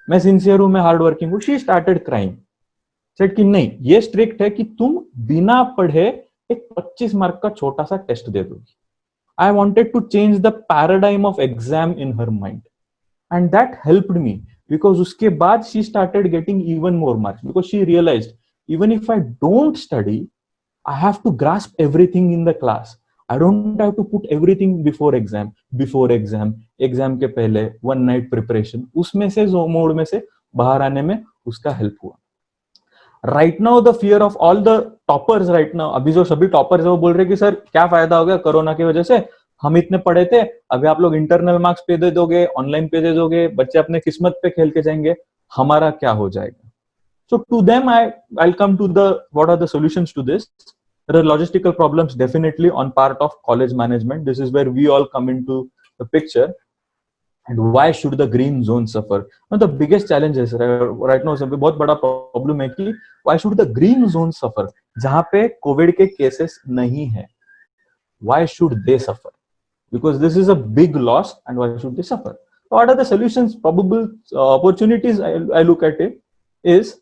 मैं सिंसियर हूं, मैं हार्ड वर्किंग हूं। She started crying. सेड कि नहीं, ये स्ट्रिक्ट है कि तुम बिना पढ़े एक 25 मार्क का छोटा सा टेस्ट दे दोगी। I wanted to change the paradigm of exam in her mind and that helped me because उसके बाद she started getting even more marks because she realized even if I don't study, I have to grasp everything in the class. I don't have to put everything before exam के पहले one night preparation. उसमें से mode में से बाहर आने में उसका हेल्प हुआ. Right now the fear of all the toppers right now, अभी जो सभी टॉपर्स है वो बोल रहे कि सर क्या फायदा हो गया कोरोना की वजह से, हम इतने पढ़े थे, अभी आप लोग इंटरनल मार्क्स पे दे दोगे, ऑनलाइन पे दे दोगे, बच्चे अपने किस्मत पे खेल के जाएंगे, हमारा क्या हो जाएगा. So to them I'll come to the what are the solutions to this. There are logistical problems definitely on part of college management. This is where we all come into the picture. And why should the green zone suffer? One of the biggest challenges right now, सबसे बहुत बड़ा problem है कि why should the green zone suffer? जहां पे Covid के cases नहीं है, why should they suffer? Because this is a big loss, and why should they suffer? So what are the solutions? Probable opportunities I look at it is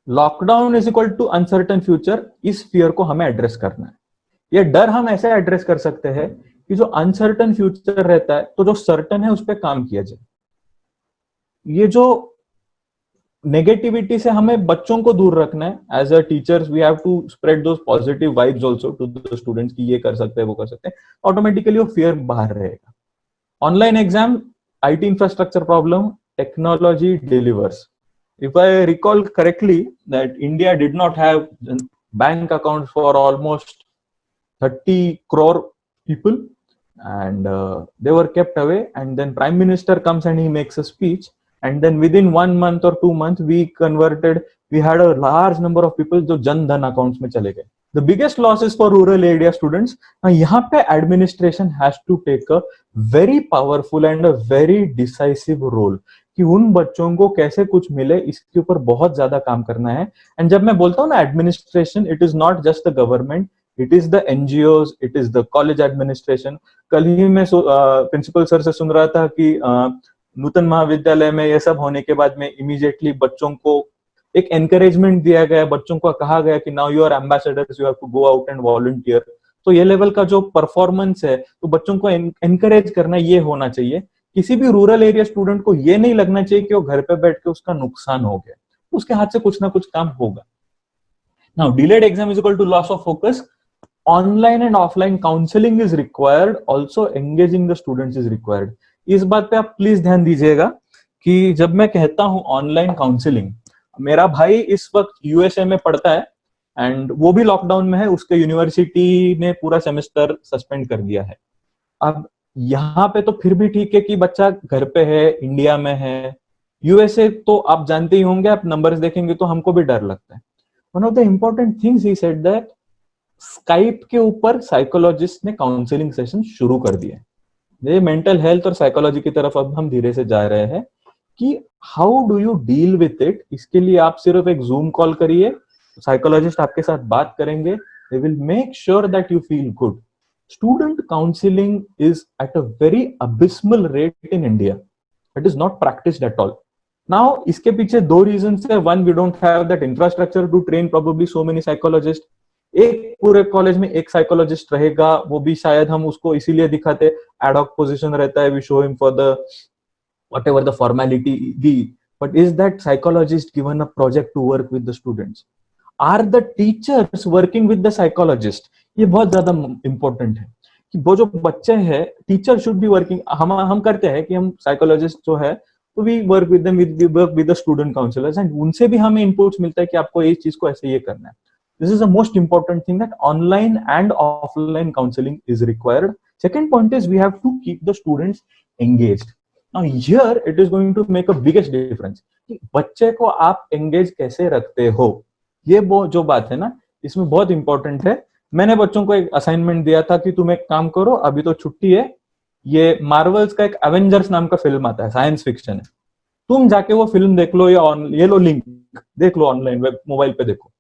lockdown is equal to uncertain future. इस fear को हमें address करना है. ये डर हम ऐसे address कर सकते हैं कि जो अनसर्टन फ्यूचर रहता है तो जो सर्टन है उस पर काम किया जाए. ये जो नेगेटिविटी से हमें बच्चों को दूर रखना है. As a teachers we have to spread those positive vibes also to the students कि ये कर सकते हैं वो कर सकते हैं. ऑटोमेटिकली वो फियर बाहर रहेगा. Online exam, IT infrastructure problem, technology delivers. If I recall correctly, that India did not have bank accounts for almost 30 crore people, and they were kept away. And then Prime Minister comes and he makes a speech, and then within 1 month or 2 months, we had a large number of people जो Jan Dhan accounts में चले गए. The biggest loss is for rural area students. यहाँ पे administration has to take a very powerful and a very decisive role. कि उन बच्चों को कैसे कुछ मिले इसके ऊपर बहुत ज्यादा काम करना है. एंड जब मैं बोलता हूँ ना administration, it is not just the government, it is the NGOs, it is the college administration. कल ही मैं प्रिंसिपल सर से सुन रहा था कि नूतन महाविद्यालय में ये सब होने के बाद में इमीडिएटली बच्चों को एक एनकरेजमेंट दिया गया, बच्चों को कहा गया कि now you are ambassadors, you have to go out and volunteer. तो ये लेवल का जो परफॉर्मेंस है तो बच्चों को एनकरेज करना ये होना चाहिए. किसी भी रूरल एरिया स्टूडेंट को ये नहीं लगना चाहिए कि वो घर पे बैठ के उसका नुकसान हो गया, उसके हाथ से कुछ ना कुछ काम होगा. Now delayed exam is equal to loss of focus. Online and offline counselling is required, also engaging the students is required. इस बात पे आप प्लीज ध्यान दीजिएगा कि जब मैं कहता हूं ऑनलाइन काउंसलिंग, मेरा भाई इस वक्त यूएसए में पढ़ता है एंड वो भी लॉकडाउन में है. उसके यूनिवर्सिटी ने पूरा सेमेस्टर सस्पेंड कर दिया है. अब यहाँ पे तो फिर भी ठीक है कि बच्चा घर पे है, इंडिया में है. यूएसए तो आप जानते ही होंगे, आप नंबर्स देखेंगे तो हमको भी डर लगता है. One of the important things he said that Skype के ऊपर साइकोलॉजिस्ट ने काउंसलिंग सेशन शुरू कर दिए. ये मेंटल हेल्थ और साइकोलॉजी की तरफ अब हम धीरे से जा रहे हैं कि how do you deal with it. इसके लिए आप सिर्फ एक जूम कॉल करिए, साइकोलॉजिस्ट आपके साथ बात करेंगे, they will make sure that you feel good. Student counseling is at a very abysmal rate in India. It is not practiced at all. Now, इसके पीछे दो reasons है. One, we don't have that infrastructure to train probably so many psychologists. एक पूरे college में एक psychologist रहेगा, वो भी शायद हम उसको इसीलिए दिखाते, ad hoc position रहता है, we show him for the whatever the formality be. But is that psychologist given a project to work with the students? Are the teachers working with the psychologist? ये बहुत ज्यादा important है कि वो जो बच्चे हैं, टीचर शुड बी वर्किंग. हम करते हैं कि हम साइकोलॉजिस्ट जो है तो we work with them, we work with the student counsellors, and उनसे भी हमें इनपुट्स मिलता है कि आपको ये चीज को ऐसे ये करना है. This is the most important thing, that online and offline counselling is required. Second point is we have to keep the students engaged. Now here it is going to make a biggest difference कि बच्चे को आप engage कैसे रखते हो. ये जो बात है ना, इसमें बहुत इंपॉर्टेंट है. मैंने बच्चों को एक असाइनमेंट दिया था कि तुम एक काम करो, अभी तो छुट्टी है, ये मार्वल्स का एक एवेंजर्स नाम का फिल्म आता है, साइंस फिक्शन है, तुम जाके वो फिल्म देख लो, या ये लो लिंक देख लो ऑनलाइन, वेब मोबाइल पे देखो,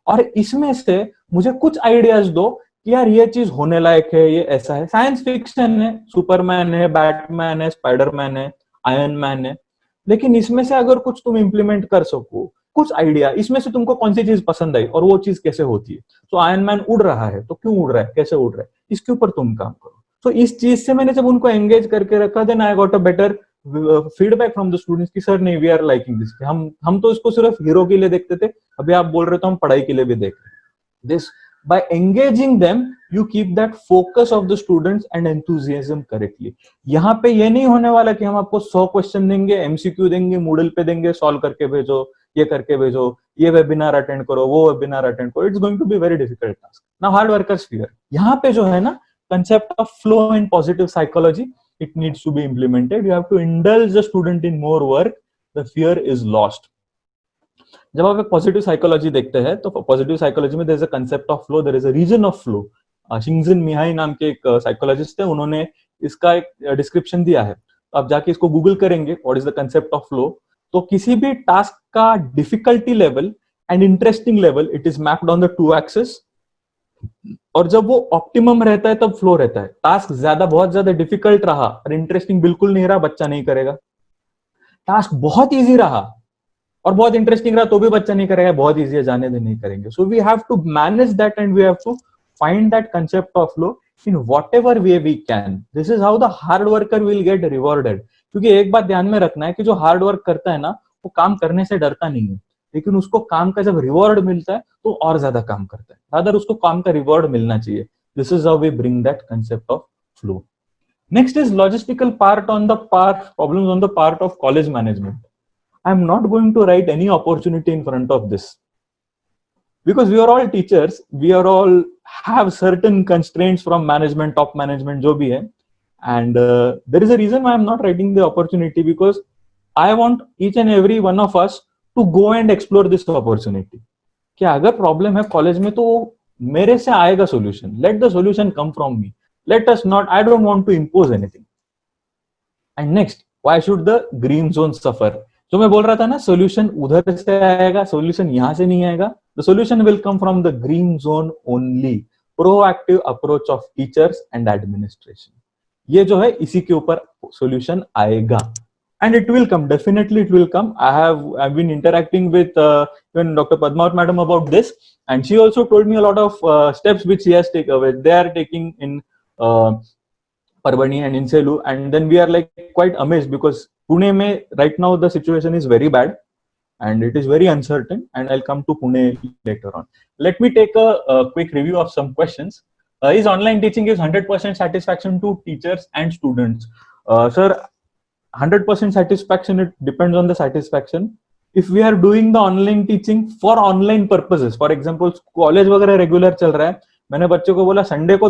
और इसमें से मुझे कुछ आइडियाज दो कि यार ये चीज होने लायक है, ये ऐसा है, साइंस फिक्शन है, सुपरमैन है, बैटमैन है, स्पाइडरमैन है, आयरन मैन है, लेकिन इसमें से अगर कुछ तुम इंप्लीमेंट कर सको, कुछ आइडिया, इसमें से तुमको कौन सी चीज पसंद आई और वो चीज कैसे होती है. तो आयरन मैन उड़ रहा है तो क्यों उड़ रहा है, कैसे उड़ रहा है, इसके ऊपर तुम काम करो. सो इस चीज से मैंने जब उनको एंगेज करके रखा, then I got a better feedback from the students कि सर नहीं, वी आर लाइकिंग दिस, हम तो इसको सिर्फ हीरो के लिए देखते थे, अभी आप बोल रहे तो हम पढ़ाई के लिए भी देख रहे हैं। This, by engaging them you keep that focus of the students and enthusiasm correctly. यहाँ पे ये नहीं होने वाला कि हम आपको 100 क्वेश्चन देंगे, एमसीक्यू देंगे, मूडल पे देंगे, सॉल्व करके भेजो, ये करके भेजो, ये वेबिनार अटेंड करो, वो वेबिनार अटेंड करो. It's going to be very difficult task. Now hard workers fear. यहाँ पे जो है ना, concept of flow and positive psychology, it needs to be implemented. You have to indulge the student in more work. The fear is lost. जब आप एक positive psychology देखते हैं तो पॉजिटिव साइकोलॉजी में there is a concept of flow, there is a reason of flow. शिंगजिन Mihaly नाम के एक साइकोलॉजिस्ट है, उन्होंने इसका एक डिस्क्रिप्शन दिया है. तो आप जाके इसको गूगल करेंगे what is the concept of flow, तो किसी भी टास्क का difficulty level and interesting level, it is mapped on the two axis. और जब वो ऑप्टिमम रहता है तब फ्लो रहता है. टास्क बहुत ज्यादा डिफिकल्ट रहा और इंटरेस्टिंग बिल्कुल नहीं रहा, बच्चा नहीं करेगा. टास्क बहुत ईजी रहा और बहुत इंटरेस्टिंग रहा तो भी बच्चा नहीं करेगा, बहुत इजी है जाने दे, नहीं करेंगे. So we have to manage that and we have to find that concept of flow in whatever way we can. This is how the hard worker will get rewarded. क्योंकि एक बात ध्यान में रखना है कि जो हार्ड वर्क करता है ना, वो काम करने से डरता नहीं है, लेकिन उसको काम का जब रिवॉर्ड मिलता है तो और ज्यादा काम करता है. रादर उसको काम का रिवॉर्ड मिलना चाहिए. This is how we bring that concept of flow. Next is logistical part on the problems on the part of college management. I'm not going to write any opportunity in front of this because we are all teachers, we are all have certain constraints from management, top management, jo bhi hai, and there is a reason why I'm not writing the opportunity, because I want each and every one of us to go and explore this opportunity. कि अगर problem है college में तो मेरे से आएगा solution. Let the solution come from me. Let us not, I don't want to impose anything. And next, why should the green zone suffer. जो मैं बोल रहा था ना, सोल्यूशन उधर से आएगा, सोल्यूशन यहां से नहीं आएगा. The solution will come from the green zone only. Proactive approach of teachers and administration, ये जो है इसी के ऊपर सोल्यूशन आएगा. And it will come, definitely it will come. I been interacting with even doctor Padmavat madam about this, and she also told me a lot of steps which she has taken, they are taking in Parbani and in Selu, and then we are like quite amazed because Pune mein right now the situation is very bad and it is very uncertain, and I'll come to Pune later on. Let me take a quick review of some questions. Is online teaching gives 100% satisfaction to teachers and students? Sir, 100% satisfaction, it depends on the satisfaction. If we are doing the online teaching for online purposes, for example college वगैरह regular चल रहा है, मैंने बच्चों को बोला Sunday को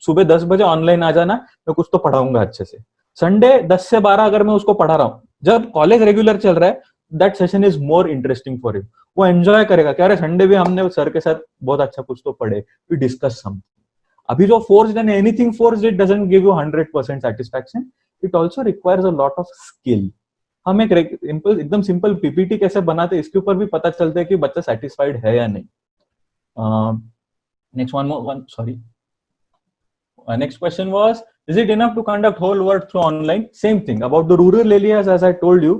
सुबह 10 बजे ऑनलाइन आ जाना, मैं कुछ तो पढ़ाऊंगा अच्छे से. संडे 10 से 12 अगर मैं उसको पढ़ा रहा हूँ, जब कॉलेज रेगुलर चल रहा है, that session is more interesting for him. वो एंजॉय करेगा कि अरे संडे भी हमने सर के साथ बहुत अच्छा कुछ तो पढ़े, वी डिस्कस समथिंग. अभी जो forced and anything forced, it doesn't give you 100% satisfaction. It also requires a lot of skill. हम एक एकदम सिंपल पीपीटी कैसे बनाते हैं, इसके ऊपर भी पता चलता है कि बच्चा सेटिस्फाइड है या नहीं. Next one, sorry. Next question was, is it enough to conduct whole work through online? Same thing about the rural areas, as I told you.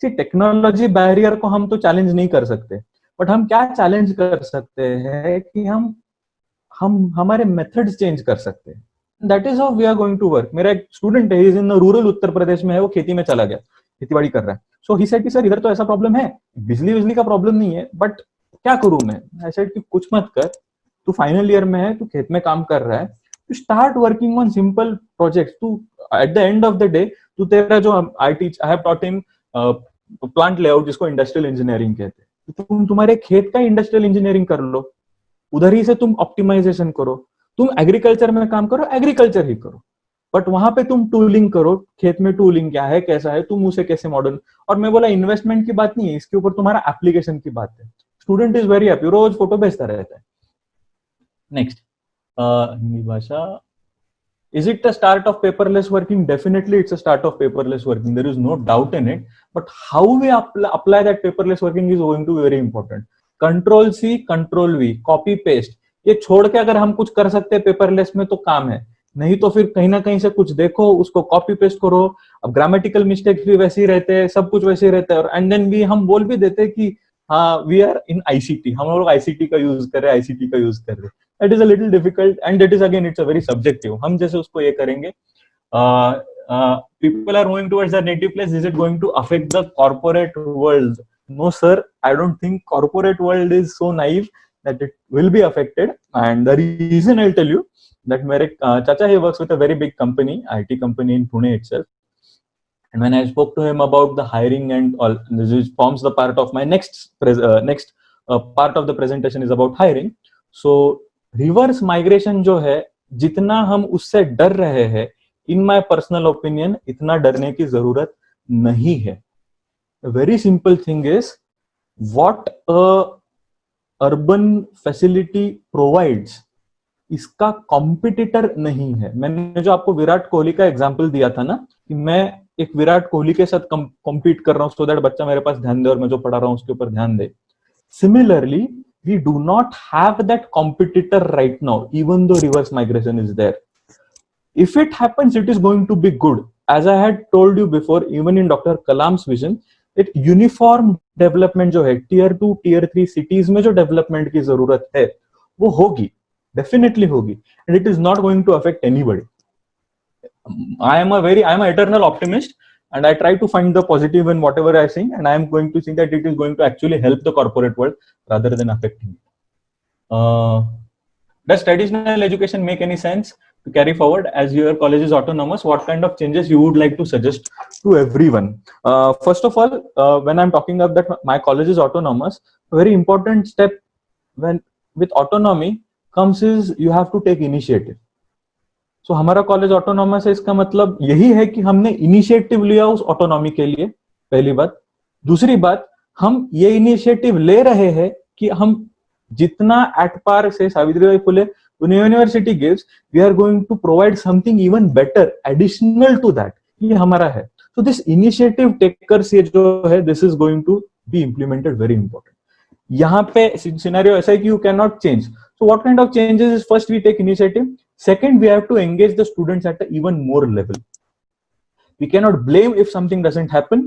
See, technology barrier को हम तो challenge नहीं कर सकते, but हम क्या challenge कर सकते हैं कि हम हमारे methods change कर सकते हैं. That is how we are going to work. मेरा एक student है, he is in the rural Uttar Pradesh में है, वो खेती में चला गया, खेतीबाड़ी कर रहा है. So he said कि सर इधर तो ऐसा प्रॉब्लम है, बिजली का प्रॉब्लम नहीं है, बट क्या करूं मैं. I said कि कुछ मत कर, तू फाइनल ईयर में है, तू खेत में काम कर रहा है, तू start working on simple projects. तू at the end of the day, तू तेरा जो I have taught him plant layout, जिसको इंडस्ट्रियल इंजीनियरिंग कहते हैं, तुम तुम्हारे खेत का इंडस्ट्रियल इंजीनियरिंग कर लो, उधर ही से तुम ऑप्टिमाइजेशन करो. तुम एग्रीकल्चर में काम करो, एग्रीकल्चर ही करो, बट वहां पे तुम टूलिंग करो. खेत में टूलिंग क्या है, कैसा है, तुम उसे कैसे मॉडर्न. और मैं बोला इन्वेस्टमेंट की बात नहीं है, इसके ऊपर तुम्हारा एप्लीकेशन की बात है. स्टूडेंट इज वेरी हैप्पी, रोज फोटो भेजता रहता है. Next, Hindi Bhasha. Is it the start of paperless working? Definitely, it's a start of paperless working. There is no doubt in it. But how we apply that paperless working is going to be very important. Control C, Control V, copy paste. ये छोड़ के अगर हम कुछ कर सकते हैं paperless में तो काम है, नहीं तो फिर कहीं ना कहीं से कुछ देखो, उसको कॉपी पेस्ट करो. अब ग्रामेटिकल मिस्टेक्स भी वैसे ही रहते हैं, सब कुछ वैसे ही रहता है. और एंड देन भी हम बोल भी देते हैं कि हाँ वी आर इन आईसीटी, हम लोग आईसीटी का यूज कर रहे हैं, आईसीटी का यूज कर रहे हैं. that is a little difficult, and that is again it's a very subjective. हम जैसे उसको ये करेंगे, people are moving towards their native place, is it going to affect the corporate world? No sir, I don't think corporate world is so naive that it will be affected. And the reason I'll tell you that मेरे चाचा, he works with a very big company, IT company in Pune itself. And when I spoke to him about the hiring and all, this forms the part of my next part of the presentation is about hiring. So reverse migration जो है, जितना हम उससे डर रहे हैं, in my personal opinion, इतना डरने की जरूरत नहीं है. A very simple thing is what a urban facility provides, इसका कॉम्पिटिटर नहीं है. मैंने जो आपको विराट कोहली का एग्जांपल दिया था ना, कि मैं एक विराट कोहली के साथ कॉम्पीट कर रहा हूं सो दैट बच्चा मेरे पास ध्यान दे और मैं जो पढ़ा रहा हूं उसके ऊपर ध्यान दे. Similarly, we do not have that competitor right now, even though reverse migration is there. If it happens, it is going to be good. As I had told you before, even in Dr. Kalam's vision, that uniform development जो है, tier 2, tier 3 cities में जो development की जरूरत है, वो होगी, definitely होगी, and it is not going to affect anybody. I am an eternal optimist, and I try to find the positive in whatever I think, and I am going to think that it is going to actually help the corporate world rather than affecting it. Does traditional education make any sense to carry forward as your college is autonomous? What kind of changes you would like to suggest to everyone? First of all, when I'm talking of that my college is autonomous, a very important step when with autonomy comes is you have to take initiative. So हमारा college autonomous है, इसका मतलब यही है कि हमने initiative लिया उस ऑटोनॉमी के लिए, पहली बात. दूसरी बात, हम ये इनिशिएटिव ले रहे हैं कि हम जितना एट पार से Savitribai Phule university gives, we are going to provide something even better additional to that. ये हमारा है. सो दिस इनिशिएटिव टेकर्स ये जो है, this is going to be implemented, very important. यहाँ पे सिनेरियो ऐसा है कि you can not change. So what kind of changes is, first we take initiative. Second, we have to engage the students at an even more level. We cannot blame if something doesn't happen.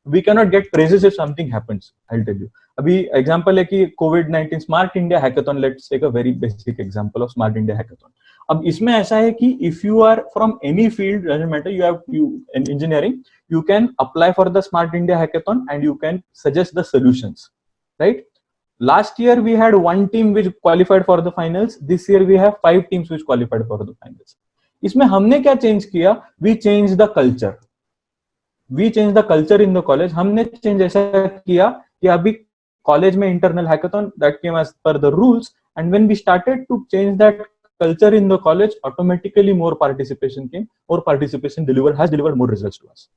We cannot get praises if something happens. I'll tell you. अभी example है कि COVID-19 Smart India Hackathon. Let's take a very basic example of Smart India Hackathon. अब इसमें ऐसा है कि if you are from any field, doesn't matter, you in engineering, you can apply for the Smart India Hackathon and you can suggest the solutions, right? Last year we had one team which qualified for the finals. This year we have 5 teams which qualified for the finals. इसमें हमने क्या change किया? We changed the culture. We changed the culture in the college. हमने change ऐसा किया कि अभी college में internal hackathon that came as per the rules, and when we started to change that culture in the college, automatically more participation came. More participation has delivered more results to us.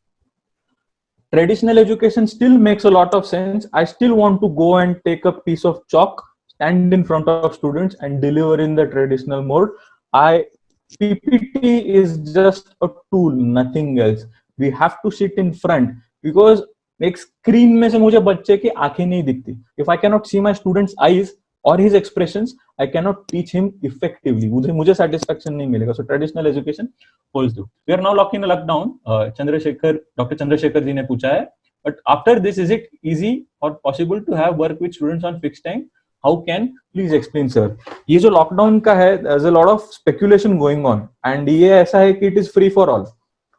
Traditional education still makes a lot of sense. I still want to go and take a piece of chalk, stand in front of students and deliver in the traditional mode. PPT is just a tool, nothing else. We have to sit in front because एक screen में से मुझे बच्चे की आंखें नहीं दिखती. If I cannot see my student's eyes or his expressions, I cannot teach him effectively. मुझे satisfaction नहीं मिलेगा. So traditional education holds true. We are now locked in a lockdown. Dr. Chandrasekhar ji ने पूछा है, but after this, is it easy or possible to have work with students on fixed time? How can? Please explain, sir. ये जो lockdown का है, there's a lot of speculation going on, and ये ऐसा है कि it is free for all.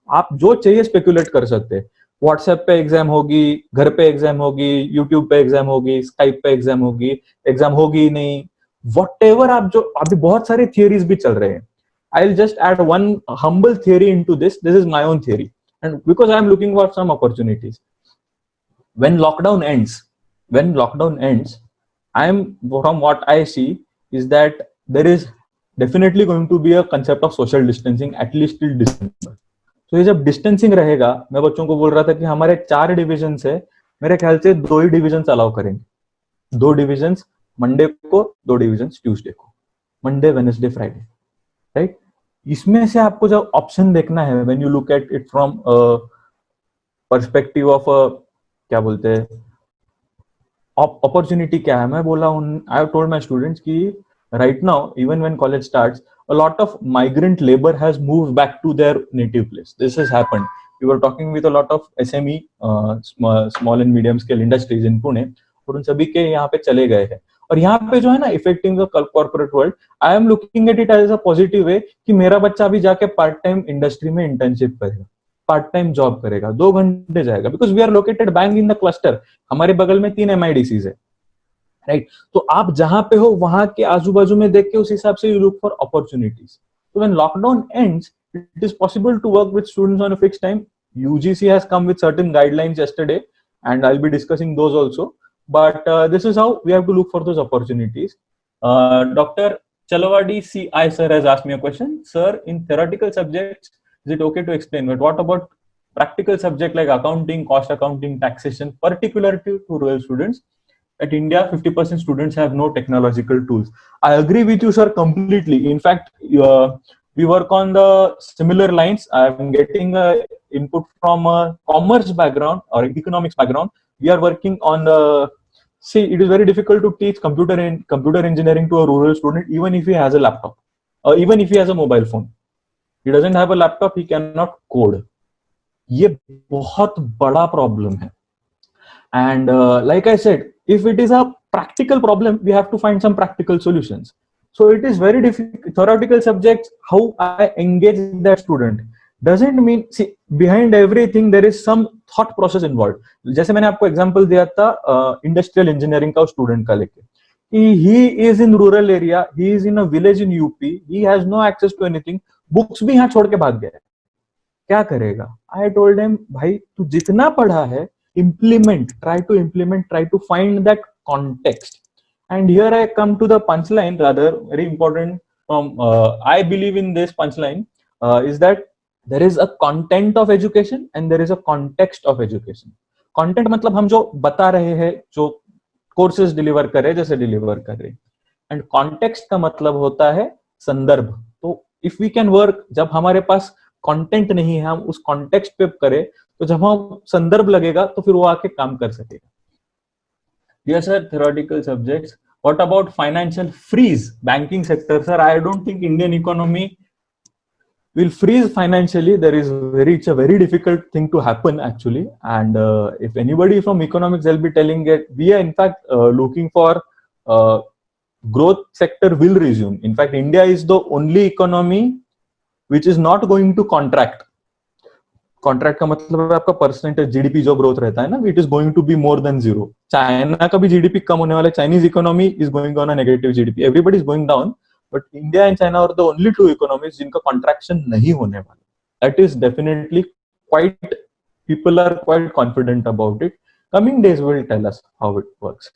आप जो चाहिए speculate कर सकते हैं. व्हाट्सएप पे एग्जाम होगी, घर पे एग्जाम होगी, यूट्यूब पे एग्जाम होगी, स्काइप पे एग्जाम होगी नहीं, व्हाटएवर. आप जो अभी बहुत सारे थियरीज भी चल रहे हैं. I will just add one humble theory into this is my own theory, and because I am looking for some opportunities. when lockdown ends, I am, from what I see, is that there is definitely going to be a concept of social distancing at least till December. तो ये जब distancing रहेगा, मैं बच्चों को बोल रहा था कि हमारे 4 डिविजन है, मेरे ख्याल से 2 ही डिविजन अलाउ करेंगे. 2 डिविजन मंडे को, 2 डिविजन ट्यूसडे को, मंडे वेडनेसडे फ्राइडे, राइट. इसमें से आपको जब ऑप्शन देखना है, when you look at it from perspective of क्या बोलते हैं अपॉर्चुनिटी क्या है, मैं बोला हूँ, I have told my students कि right now, even when college starts, a lot of migrant labor has moved back to their native place. This has happened. We were talking with a lot of SME, small and medium scale industries in Pune, और उन सभी के यहाँ पे चले गए हैं. और यहाँ पे जो है ना affecting the corporate world, I am looking at it as a positive way कि मेरा बच्चा अभी जाके पार्ट टाइम इंडस्ट्री में इंटर्नशिप करेगा, पार्ट टाइम जॉब करेगा, 2 घंटे जाएगा, because we are located bang in the cluster, हमारे बगल में 3 MIDCs है, राइट? तो आप जहां पे हो वहां के आजू बाजू में देख के उस हिसाब से you look for opportunities. So when lockdown ends, it is possible to work with students on a fixed time. UGC has come with certain guidelines yesterday, and I'll be discussing those also. But this is how we have to look for those opportunities. Dr. Chalavadi CI sir has asked me a question. Sir, in theoretical subjects, is it okay to explain? But what about practical subject like accounting, cost accounting, taxation, particularly to rural students? At India, 50% students have no technological tools. I agree with you, sir, completely. In fact, we work on the similar lines. I'm getting input from a commerce background or economics background. We are working on see, it is very difficult to teach computer engineering to a rural student, even if he has a laptop, or even if he has a mobile phone. He doesn't have a laptop, he cannot code. ये बहुत बड़ा problem है. And like I said, if it is a practical problem, we have to find some practical solutions. So it is very difficult. Theoretical subjects, how I engage that student doesn't mean, see, behind everything there is some thought process involved. जैसे मैंने आपको example दिया था industrial engineering का student का लेके, he is in rural area, he is in a village in UP, he has no access to anything, books भी यहाँ छोड़ के भाग गया, क्या करेगा? I told him, भाई तू जितना पढ़ा है implement, try to find that context. And here I come to the punchline, rather very important from I believe in this punchline, is that there is a content of education and there is a context of education. Content मतलब हम जो बता रहे हैं, जो courses deliver कर रहे हैं, जैसे डिलीवर कर रहे हैं, एंड कॉन्टेक्स्ट का मतलब होता है संदर्भ. तो इफ वी कैन वर्क, जब हमारे पास कंटेंट नहीं है, हम उस कॉन्टेक्स्ट पे करें, तो जब हम संदर्भ लगेगा तो फिर वो आके काम कर सकेगा. Yes sir, theoretical subjects. What about financial freeze, banking sector? Sir, I don't think Indian economy will freeze financially. It's a very difficult thing to happen actually. And if anybody from economics, they'll be telling it, we are in fact looking for growth sector will resume. In fact, India is the only economy which is not going to contract. Contract का मतलब है आपका percentage GDP जो growth रहता है ना, it is going to be more than 0. China का भी जीडीपी कम होने वाला है, Chinese economy is going on a negative GDP, everybody is going down, but India and China are the only 2 economies जिनका कॉन्ट्रैक्शन नहीं होने वाला. That is definitely quite, people are quite confident about it. Coming days will tell us how it works.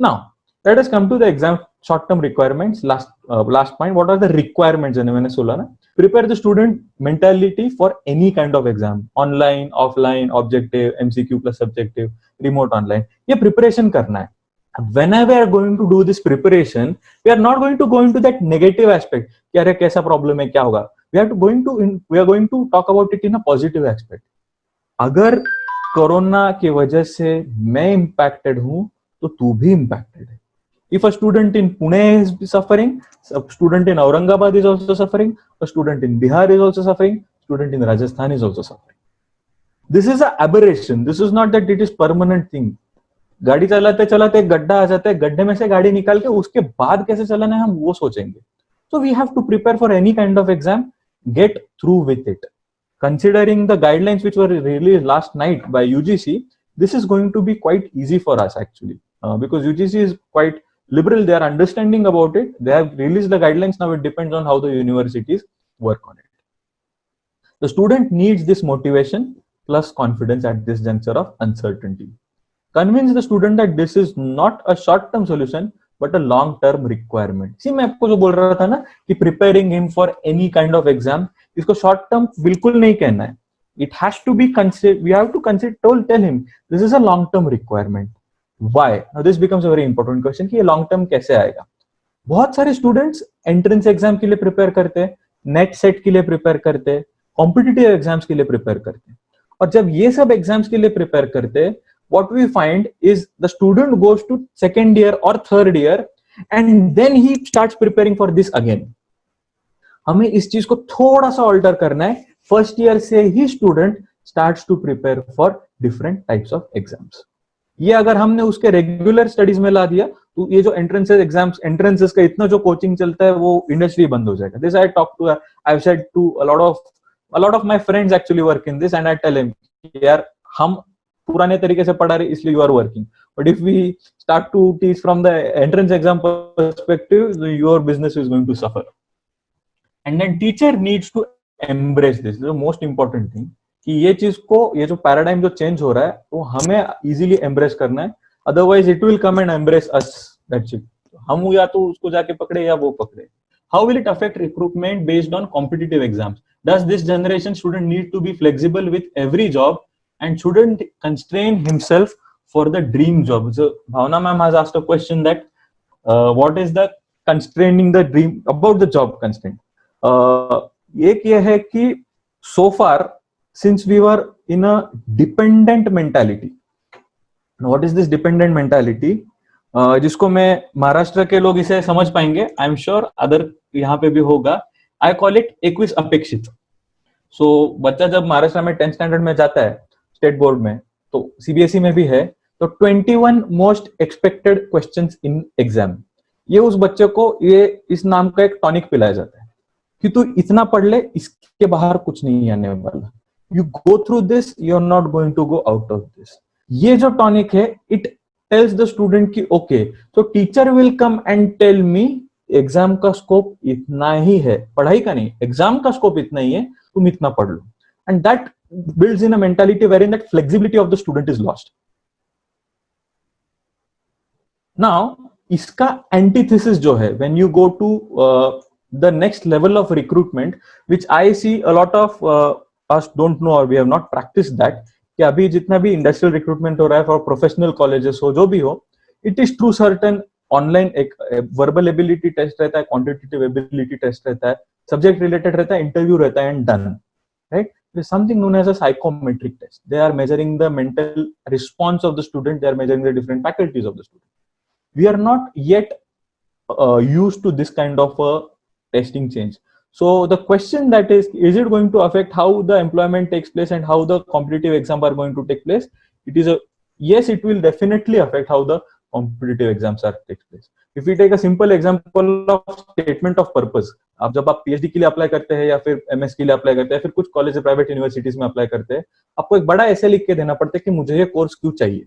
Now let us come to the exam short term requirements. Last point, what are the requirements? मैंने सोला ना, prepare the student mentality for any kind of exam, online, offline, objective, MCQ plus subjective, remote, online. ये preparation करना है. Whenever we are going to do this preparation, we are not going to go into that negative aspect कि अरे कैसा problem है, क्या होगा. We are going to talk about it in a positive aspect. अगर corona की वजह से मैं impacted हूँ, तो तू भी impacted है. If a student in Pune is suffering, a student in Aurangabad is also suffering, a student in Bihar is also suffering, student in Rajasthan is also suffering. This is an aberration. This is not that it is permanent thing. गाड़ी चलाते चलाते एक गड्ढा आ जाता है, गड्ढे में से गाड़ी निकाल के उसके बाद कैसे चलाना है हम वो सोचेंगे. So we have to prepare for any kind of exam, get through with it. Considering the guidelines which were released last night by UGC, this is going to be quite easy for us actually, because UGC is quite liberal, they are understanding about it, they have released the guidelines. Now it depends on how the universities work on it. The student needs this motivation plus confidence at this juncture of uncertainty. Convince the student that this is not a short term solution but a long term requirement. See, मैं आपको जो बोल रहा था ना कि preparing him for any kind of exam, इसको short term बिल्कुल नहीं कहना है. It has to be considered, we have to consider, tell him this is a long term requirement. Why? Now this becomes a very important question कि ये long term कैसे आएगा. बहुत सारे स्टूडेंट्स एंट्रेंस एग्जाम के लिए प्रिपेयर करते हैं, नेट सेट के लिए प्रिपेयर करते हैं, कॉम्पिटिटिव एग्जाम्स के लिए प्रिपेयर करते हैं. और जब ये सब एग्जाम्स के लिए प्रिपेयर करते हैं, what we find is the student goes to second year or third year and then he starts preparing for this again. हमें इस चीज को थोड़ा सा ऑल्टर करना है. फर्स्ट ईयर से ही student starts to prepare for different types of exams. ये अगर हमने उसके रेगुलर स्टडीज में ला दिया तो ये जो एंट्रेंसेस का इतना जो कोचिंग चलता है वो इंडस्ट्री बंद हो जाएगा. This I said to a lot of my friends actually work in this, and I tell him यार हम पुराने तरीके से पढ़ा रहे इसलिए you are working, but if we start to teach from the entrance exam perspective, your business is going to suffer. And then teacher needs to embrace this is the most important thing कि ये चीज को, ये जो paradigm जो change हो रहा है वो हमें इजीली एम्ब्रेस करना है, otherwise it will come and embrace us. That's it. हम या तो उसको जाके पकड़े या वो पकड़े. How will it affect recruitment based on competitive exams? Does this generation student need to be flexible with every job and shouldn't constrain himself for the dream job? So Bhavna ma'am has asked a question that what is the constraining the dream about the job constraint? एक ये है कि so far since we were in a dependent mentality. What is this dependent mentality? जिसको मैं महाराष्ट्र के लोग इसे समझ पाएंगे, आई एम श्योर अदर यहाँ पे भी होगा. आई कॉल इट एक्विस अपेक्षित. सो बच्चा जब महाराष्ट्र में 10th स्टैंडर्ड में जाता है स्टेट बोर्ड में, तो सीबीएसई में भी है, तो 21 most expected questions in exam, ये उस बच्चे को ये इस नाम का एक टॉनिक पिलाया जाता है कि तू इतना पढ़ ले, इसके बाहर कुछ नहीं आने वाला. You go through this, you are not going to go out of this. ये जो टॉनिक है इट टेल्स द स्टूडेंट की ओके, तो teacher will come and tell me exam का स्कोप इतना ही है, पढ़ाई का नहीं, एग्जाम का स्कोप इतना ही है, तुम इतना पढ़ लो. And that builds in a mentality wherein that flexibility of the student is lost. Now, इसका antithesis जो है, when you go to the next level of recruitment, which I see a lot of us don't know or we have not practiced that, कि अभी जितना भी industrial recruitment हो रहा है for professional colleges हो, जो भी हो, it is through certain online एक verbal ability test रहता है, quantitative ability test रहता है, subject related रहता है, interview रहता है and done, right? There is something known as a psychometric test. They are measuring the mental response of the student. They are measuring the different faculties of the student. We are not yet used to this kind of a testing change. So the question that is it going to affect how the employment takes place and how the competitive exams are going to take place? It is a yes, it will definitely affect how the competitive exams are take place. If we take a simple example of statement of purpose, आप जब आप PhD के लिए apply करते हैं या फिर MS के लिए अप्लाई करते हैं, फिर कुछ कॉलेज प्राइवेट यूनिवर्सिटीज में अप्लाई करते हैं, आपको एक बड़ा ऐसे लिख के देना पड़ता है कि मुझे ये कोर्स क्यों चाहिए,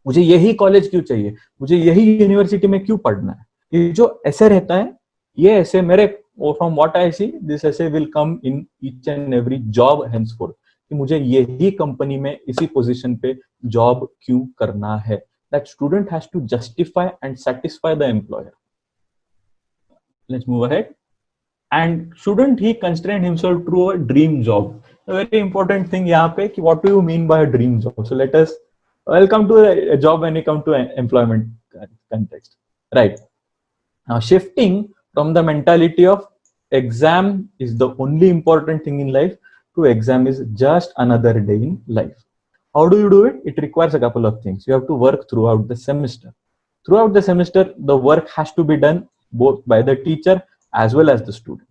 मुझे यही कॉलेज क्यों चाहिए, मुझे यही यूनिवर्सिटी में क्यों पढ़ना है. ये जो ऐसे रहता है, ये ऐसे मेरे from what I see this ऐसे will come in each and every job henceforth, कि मुझे यही कंपनी में इसी पोजीशन पे जॉब क्यों करना है. That student has to justify and satisfy the employer. Let's move ahead. And shouldn't he constrain himself to a dream job? A very important thing यहाँ पे कि what do you mean by a dream job? So let us welcome to a job when we come to an employment context, right? Now shifting from the mentality of exam is the only important thing in life to exam is just another day in life. How do you do it? It requires a couple of things. You have to work throughout the semester. Throughout the semester, the work has to be done both by the teacher as well as the student.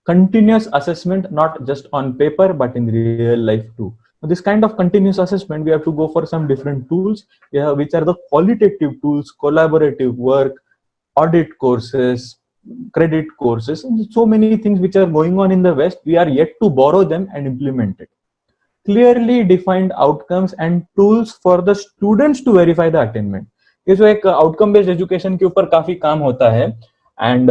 Continuous assessment, not just on paper, but in real life too. So this kind of continuous assessment, we have to go for some different tools, which are the qualitative tools, collaborative work, audit courses, credit courses, and so many things which are going on in the West. We are yet to borrow them and implement it. Clearly defined outcomes and tools for the students to verify the attainment. ये जो एक outcome based education के ऊपर काफी काम होता है, and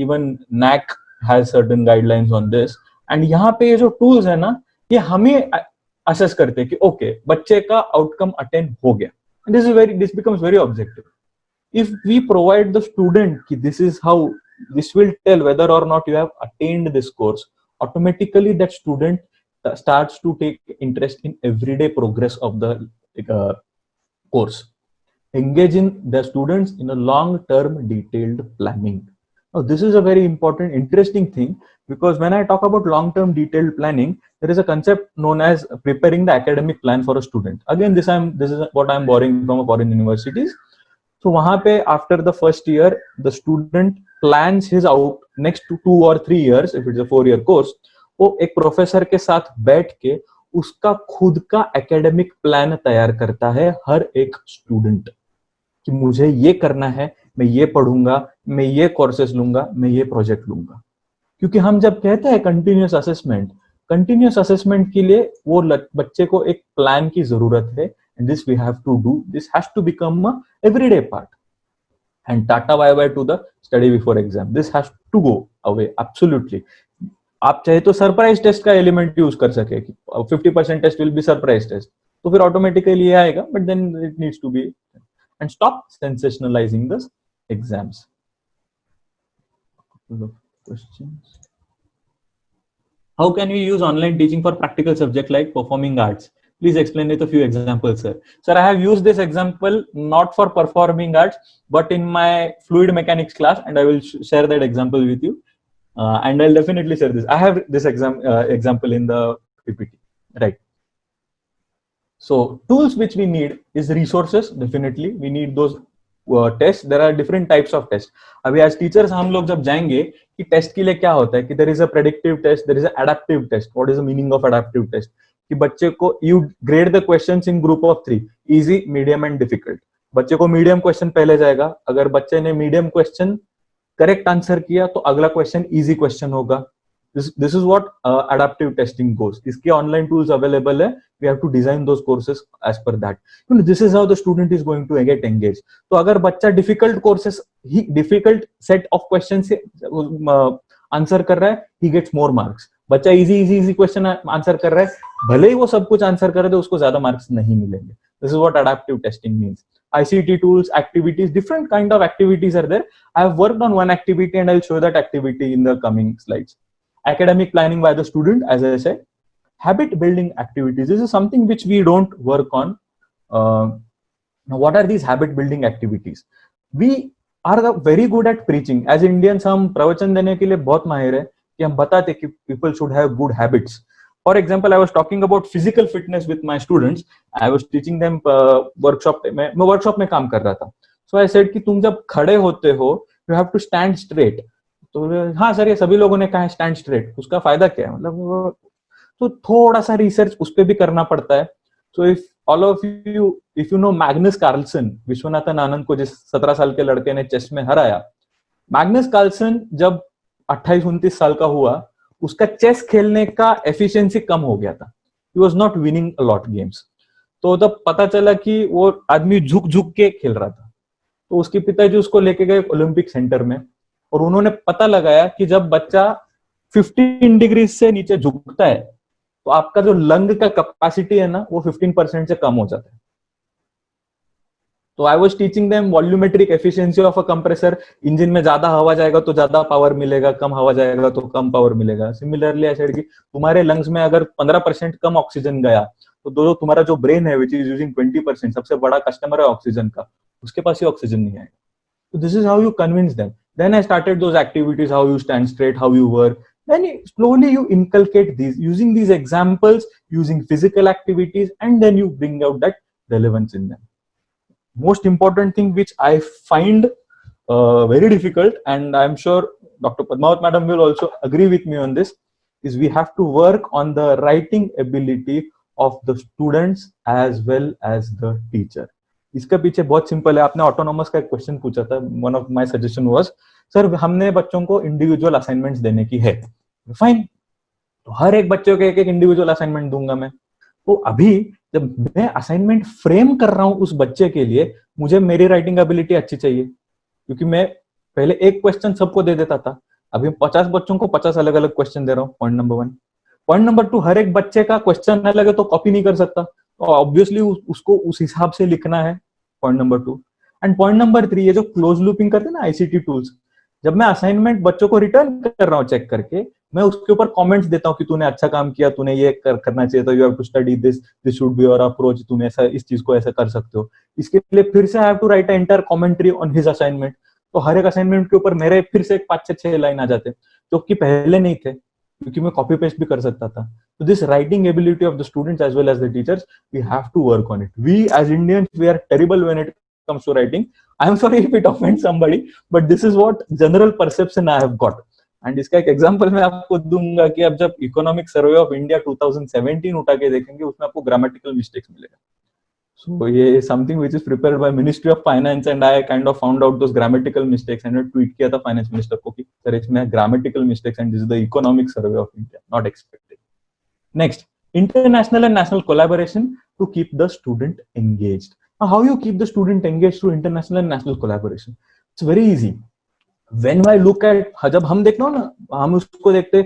even NAC has certain guidelines on this. and यहाँ पे ये जो tools है ना, ये हमें assess करते हैं कि okay, बच्चे का outcome attain हो गया. And this becomes very objective. If we provide the student कि this is how, this will tell whether or not you have attained this course, automatically that student starts to take interest in everyday progress of the course. Engaging the students in a long-term detailed planning. Now, this is a very important, interesting thing, because when I talk about long-term detailed planning, there is a concept known as preparing the academic plan for a student. Again, this is what I'm borrowing from foreign universities. So, वहाँ पे after the first year, the student plans his out next 2 or 3 years, if it's a 4-year course, वो एक professor के साथ बैठ के उसका खुद का एकेडमिक प्लान तैयार करता है हर एक स्टूडेंट. कि मुझे ये करना है, मैं ये पढ़ूंगा, मैं ये कोर्सेस लूंगा, मैं ये प्रोजेक्ट लूंगा। क्योंकि हम जब कहते हैं कंटिन्यूस असेसमेंट के लिए वो बच्चे को एक प्लान की जरूरत है, and this we have to do, this has to become a everyday part. And tata bye bye to the study before exam, this has to go away absolutely. आप चाहे तो सरप्राइज टेस्ट का element use कर सके कि 50% test will be surprise test, तो फिर automatically ये आएगा, but then it needs to be, and stop sensationalising the exams. Questions. How can we use online teaching for practical subject like performing arts? Please explain with a few examples, sir. Sir, I have used this example not for performing arts, but in my fluid mechanics class, and I will share that example with you. And I'll definitely share this. I have this example in the PPT, right? So tools which we need is resources. Definitely, we need those tests. There are different types of tests. अभी as teachers हम लोग जब जाएंगे कि test के लिए क्या होता है, कि there is a predictive test, there is a adaptive test. What is the meaning of adaptive test? कि बच्चे को you grade the questions in group of 3, easy, medium and difficult. बच्चे को मीडियम क्वेश्चन पहले जाएगा, अगर बच्चे ने मीडियम क्वेश्चन करेक्ट आंसर किया तो अगला क्वेश्चन इजी क्वेश्चन होगा. This is what adaptive testing goes. इसके online tools available है. We have to design those courses as per that. This is how the student is going to get engaged. तो अगर बच्चा difficult courses, difficult set of questions से answer कर रहा है, he gets more marks. बच्चा easy question answer कर रहा है, भले ही वो सब कुछ आंसर करे तो उसको ज्यादा मार्क्स नहीं मिलेंगे. This is what adaptive testing means. ICT tools, activities, different kind of activities are there. I have worked on one activity and I'll show that activity in the coming slides. Academic planning by the student, as I said. Habit building activities, this is something which we don't work on. Now what are these habit building activities? We are very good at preaching. As Indians, हम प्रवचन देने के लिए बहुत माहिर है कि हम बताते कि people should have good habits. For example, I was talking about physical fitness with my students. I was teaching them workshop में, मैं workshop में काम कर रहा था. So I said कि तुम जब खड़े होते हो, you have to stand straight. तो हाँ सर, ये सभी लोगों ने कहा है stand straight, उसका फायदा क्या है, मतलब तो थोड़ा सा रिसर्च उस पर भी करना पड़ता है. So if all of you, if you know Magnus Carlsen, Viswanathan Anand को जिस 17 साल के लड़के ने चेस में हराया, मैग्नस कार्लसन जब 28-29 साल का हुआ, उसका चेस खेलने का एफिशिएंसी कम हो गया था. He was not winning a lot games. तो तब पता चला कि वो आदमी झुक झुक के खेल रहा था. तो उसके पिताजी उसको लेके गए ओलंपिक सेंटर में, और उन्होंने पता लगाया कि जब बच्चा 15 डिग्री से नीचे झुकता है तो आपका जो लंग का कैपेसिटी है ना, वो 15% से कम हो जाता है. तो I was teaching them volumetric efficiency of a compressor. Engine में ज्यादा हवा जाएगा तो ज्यादा पावर मिलेगा, कम हवा जाएगा तो कम पावर मिलेगा. सिमिलरली ऐसे कि तुम्हारे लंग्स में अगर 15% कम ऑक्सीजन गया तो दो तुम्हारा जो ब्रेन है विच इज यूजिंग 20%, सबसे बड़ा कस्टमर है ऑक्सीजन का, उसके पास ही ऑक्सीजन नहीं आएगा. तो this is how you convince them. Then I started those activities, how you stand straight, how you work. Then slowly you inculcate these using these examples, using physical activities, and then you bring out that relevance in them. Most important thing which I find very difficult, and I'm sure Dr. Padmavat madam will also agree with me on this, is we have to work on the writing ability of the students as well as the teacher. इसका पीछे बहुत simple है. आपने autonomous का एक question पूछा था. One of my suggestion was, sir हमने बच्चों को इंडिविजुअल असाइनमेंट्स देने की है. फाइन, तो हर एक बच्चे को एक एक इंडिविजुअल असाइनमेंट दूंगा मैं. तो अभी जब मैं असाइनमेंट फ्रेम कर रहा हूं उस बच्चे के लिए, मुझे मेरी राइटिंग एबिलिटी अच्छी चाहिए, क्योंकि मैं पहले एक क्वेश्चन सबको दे देता था. अभी 50 बच्चों को 50 अलग अलग क्वेश्चन दे रहा हूं. Point number 1. पॉइंट नंबर 2, हर एक बच्चे का क्वेश्चन अलग है तो कॉपी नहीं कर सकता, तो ऑब्वियसली उसको उस हिसाब से लिखना है. Point number 2. And point number 3, ये जो क्लोज लूपिंग करते हैं ना आईसीटी टूल्स, जब मैं असाइनमेंट बच्चों को रिटर्न कर रहा हूं चेक करके, मैं उसके ऊपर कमेंट्स देता हूं कि तूने अच्छा काम किया, तूने ये करना चाहिए था, you have to study this, this should be your approach, तुम ऐसा इस चीज को ऐसा कर सकते हो. इसके लिए फिर से I have to write entire commentary on his assignment. तो हर एक असाइनमेंट के ऊपर मेरे फिर से 5-6 लाइन आ जाते, जो कि पहले नहीं थे, क्योंकि मैं कॉपी पेस्ट भी कर सकता था. तो this writing ability of the students as well as the teachers, we have to work on it. We as Indians, we are terrible when it comes to writing. I am sorry if it offends somebody, but this is what general perception I have got. And इसका एक example मैं आपको दूंगा कि अब जब economic survey of India 2017 उठा के देखेंगे, उसमें आपको ग्रामेटिकल मिस्टेक्स मिलेगा. So ये something which is prepared by Ministry of Finance, and I kind of found out those grammatical mistakes and I tweet किया था finance minister को कि sir इसमें grammatical mistakes and this is the economic survey of India, not expected. Next, international and national collaboration to keep the student engaged. Now, how you keep the student engaged through international and national collaboration? It's very easy. When I look at, जब हम देखते हो ना, हम उसको देखते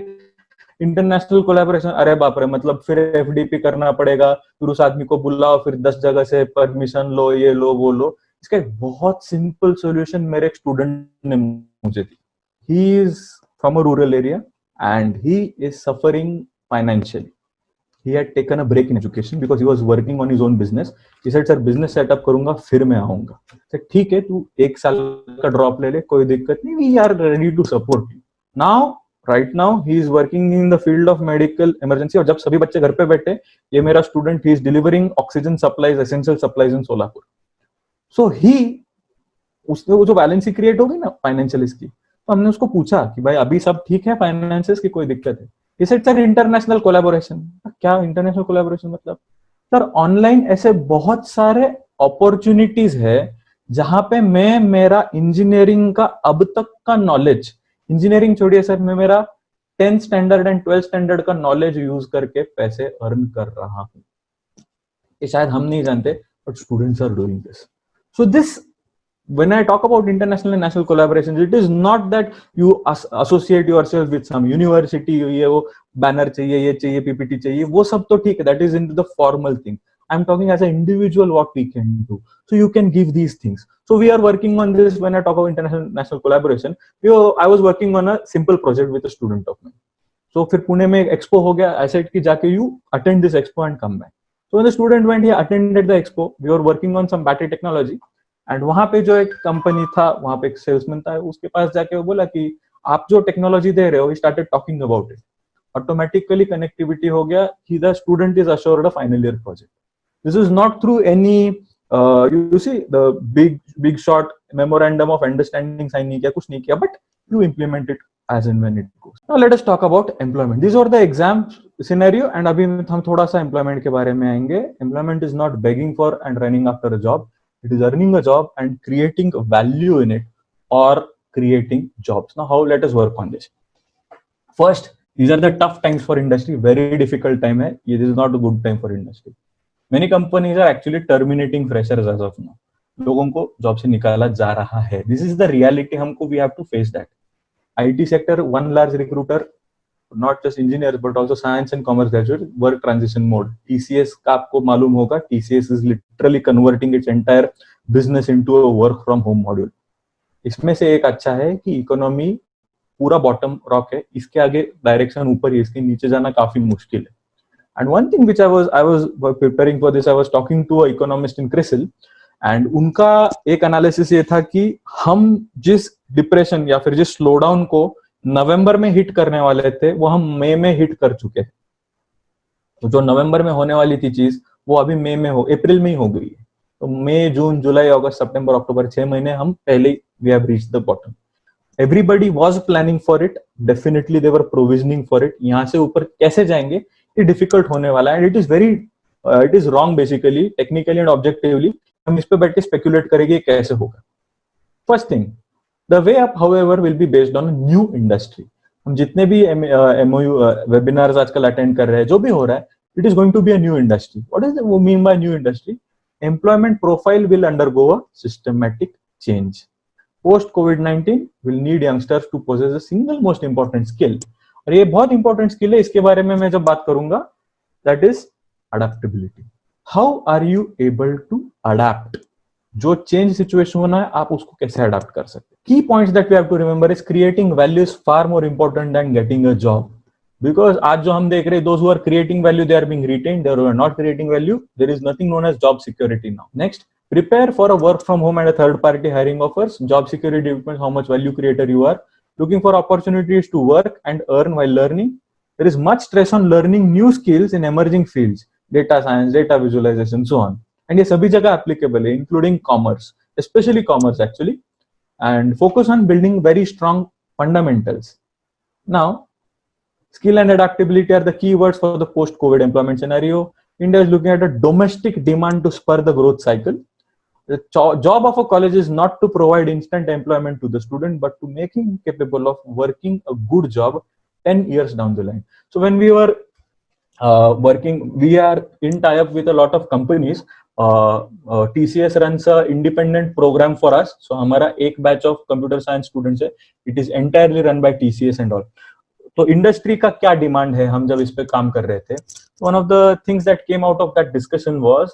international collaboration, अरे बाप रे, मतलब फिर एफडीपी करना पड़ेगा, फिर उस आदमी को बुलाओ, फिर 10 जगह से परमिशन लो, ये लो वो लो. इसका एक बहुत सिंपल सॉल्यूशन मेरे एक स्टूडेंट ने मुझे दी. He is from a rural area and he is suffering financially. He had taken a break in education because he was working on his own business. He said, "Sir, business setup करूंगा, फिर मैं आऊंगा." Said, ठीक है, तू 1 साल का drop ले ले, कोई दिक्कत नहीं. We are ready to support you. Now, right now, he is working in the field of medical emergency. और जब सभी बच्चे घर पे बैठे, ये मेरा student, he is delivering oxygen supplies, essential supplies in Solapur. So he, उसने वो जो बैलेंस क्रिएट होगी ना फाइनेंशियल इसकी, तो हमने उसको पूछा कि भाई अभी सब ठीक है फाइनेंसेस की, कोई दिक्कत है? He said, sir international collaboration. क्या इंटरनेशनल कोलैबोरेशन मतलब? सर ऑनलाइन ऐसे बहुत सारे अपॉर्चुनिटीज है जहां पे मैं मेरा इंजीनियरिंग का अब तक का नॉलेज, इंजीनियरिंग छोड़िए सर, मैं मेरा 10th standard and 12th standard का नॉलेज यूज करके पैसे अर्न कर रहा हूं. ये शायद हम नहीं जानते, but students are doing this. So this, when I talk about international and national collaborations, it is not that you associate yourself with some university, ये वो banner चाहिए, ये चाहिए, PPT चाहिए, वो सब तो ठीक है, that is into the formal thing. I'm talking as an individual what we can do. So you can give these things. So we are working on this. When I talk about international national collaboration, I was working on a simple project with a student of mine. So फिर पुणे में एक expo हो गया, I said कि जाके you attend this expo and come back. So when the student went, he attended the expo. We were working on some battery technology. And वहां पे जो एक कंपनी था, वहां पे एक सेल्समैन था, उसके पास जाके वो बोला कि आप जो टेक्नोलॉजी दे रहे हो, he started talking about it. Automatically connectivity हो गया. He the student is assured a final year project. This is not through any you see the big short memorandum of understanding sign नहीं किया, कुछ नहीं किया, but you implement it as and when it goes. Now let us talk about employment. These are the exam scenario, and अभी हम थोड़ा सा employment के बारे में आएंगे. Employment is not begging for and running after a job. It is earning a job and creating value in it, or creating jobs. Now, how let us work on this? First, these are the tough times for industry. Very difficult time hai. This is not a good time for industry. Many companies are actually terminating freshers as of now. लोगों को job से निकाला जा रहा है. This is the reality. हमको we have to face that. IT sector, one large recruiter, not just engineers but also science and commerce graduates, work transition mode. TCS का आपको मालूम होगा, TCS is literally converting its entire business into a work from home module. इसमें से एक अच्छा है कि इकोनॉमी पूरा बॉटम रॉक है, इसके आगे डायरेक्शन ऊपर ही, इसके नीचे जाना काफी मुश्किल है. And one thing which I was preparing for this, I was talking to an economist in CRISIL, and उनका एक एनालिसिस ये था कि हम जिस डिप्रेशन या फिर जिस स्लो डाउन को नवंबर में हिट करने वाले थे, वो हम मई में हिट कर चुके हैं. तो जो नवंबर में होने वाली थी चीज, वो अभी मई में अप्रैल में ही हो गई है. तो मई, जून, जुलाई, अगस्त, सितंबर, अक्टूबर, 6 महीने हम पहले we have reached the bottom. Everybody was planning for it, definitely they were provisioning for it. यहाँ से ऊपर कैसे जाएंगे, ये डिफिकल्ट होने वाला है. And it is wrong basically, technically and objectively. हम इस पे बैठ के स्पेकुलेट करेंगे कैसे होगा. First thing, the way up however will be based on new industry. हम जितने भी MOU वेबिनार्स आजकल अटेंड कर रहे हैं, जो भी हो रहा है, it is going to be a new industry. What is वो mean by new industry? Employment profile will undergo a systematic change. Post COVID-19 will need youngsters to possess the single most important skill. और ये बहुत important skill है, इसके बारे में मैं जब बात करूंगा, that is adaptability. How are you able to adapt? जो चेंज सिचुएशन होना है, आप उसको कैसे अडाप्ट कर सकते हैं. Key points that we have to remember is creating value is far more important than getting a job. Because आज जो हम देख रहे हैं, those who are creating value, they are being retained. There who are not creating value, there is nothing known as job security now. Next, prepare for a work from home and a third party hiring offers. Job security depends how much value creator you are. Looking for opportunities to work and earn while learning. There is much stress on learning new skills in emerging fields, data science, data visualization, so on. And ये सभी जगह applicable है, including commerce, especially commerce actually. And focus on building very strong fundamentals. Now, skill and adaptability are the key words for the post-COVID employment scenario. India is looking at a domestic demand to spur the growth cycle. The job of a college is not to provide instant employment to the student, but to make him capable of working a good job 10 years down the line. So when we were working, we are in tie-up with a lot of companies. TCS runs a independent program for us. So हमारा एक batch of computer science students है. It is entirely run by TCS and all. तो industry का क्या demand है, हम जब इस पे काम कर रहे थे, one of the things that came out of that discussion was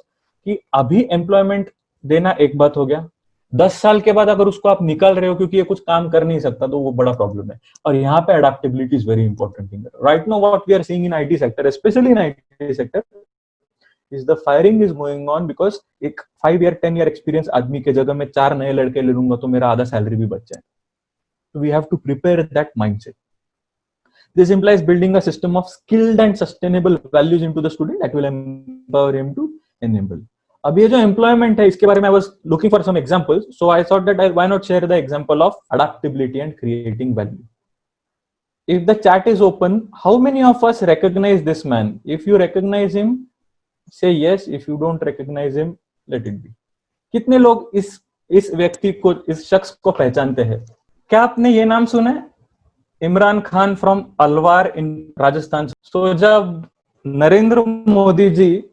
कि अभी एम्प्लॉयमेंट देना एक बात हो गया, 10 साल के बाद अगर उसको आप निकाल रहे हो क्योंकि ये कुछ काम कर नहीं सकता, तो वो बड़ा प्रॉब्लम है. और यहाँ पे adaptability is very important thing. Right now what we are seeing in IT sector, specially in IT sector, is the firing is going on because एक 5 ईयर 10 ईयर एक्सपीरियंस आदमी के जगह में 4 नए लड़के ले लूंगा तो मेरा आधा सैलरी भी बच जाए. So we have to prepare that mindset. This implies building a system of skilled and sustainable values into the student that will empower him to enable. अब ये जो employment है, इसके बारे में I was looking for some examples, so I thought that why not share the example of adaptability and creating value. If the chat is open, how many of us recognize this man? If you recognize him, say yes. If you don't recognize him, let it be. कितने लोग इस व्यक्ति को, इस शख्स को पहचानते हैं? क्या आपने ये नाम सुना है? Imran Khan from Alvar in Rajasthan. सो जब Narendra Modi ji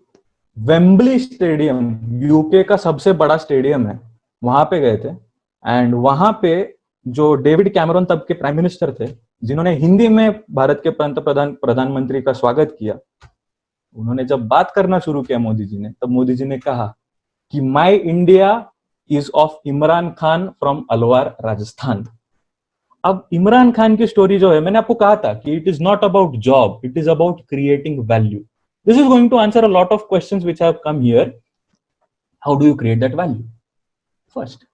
Wembley stadium, UK का सबसे बड़ा स्टेडियम है, वहां पे गए थे, एंड वहां पे जो डेविड कैमरन तब के प्राइम मिनिस्टर थे, जिन्होंने हिंदी में भारत के प्रधानमंत्री का स्वागत किया, उन्होंने जब बात करना शुरू किया मोदी जी ने, तब मोदी जी ने कहा कि my India is of Imran Khan from Alwar Rajasthan. अब इमरान खान की स्टोरी जो है, मैंने आपको कहा था कि it is not about job, it is about creating value. This is going to answer a lot of questions which have come here. How do you create that value? First,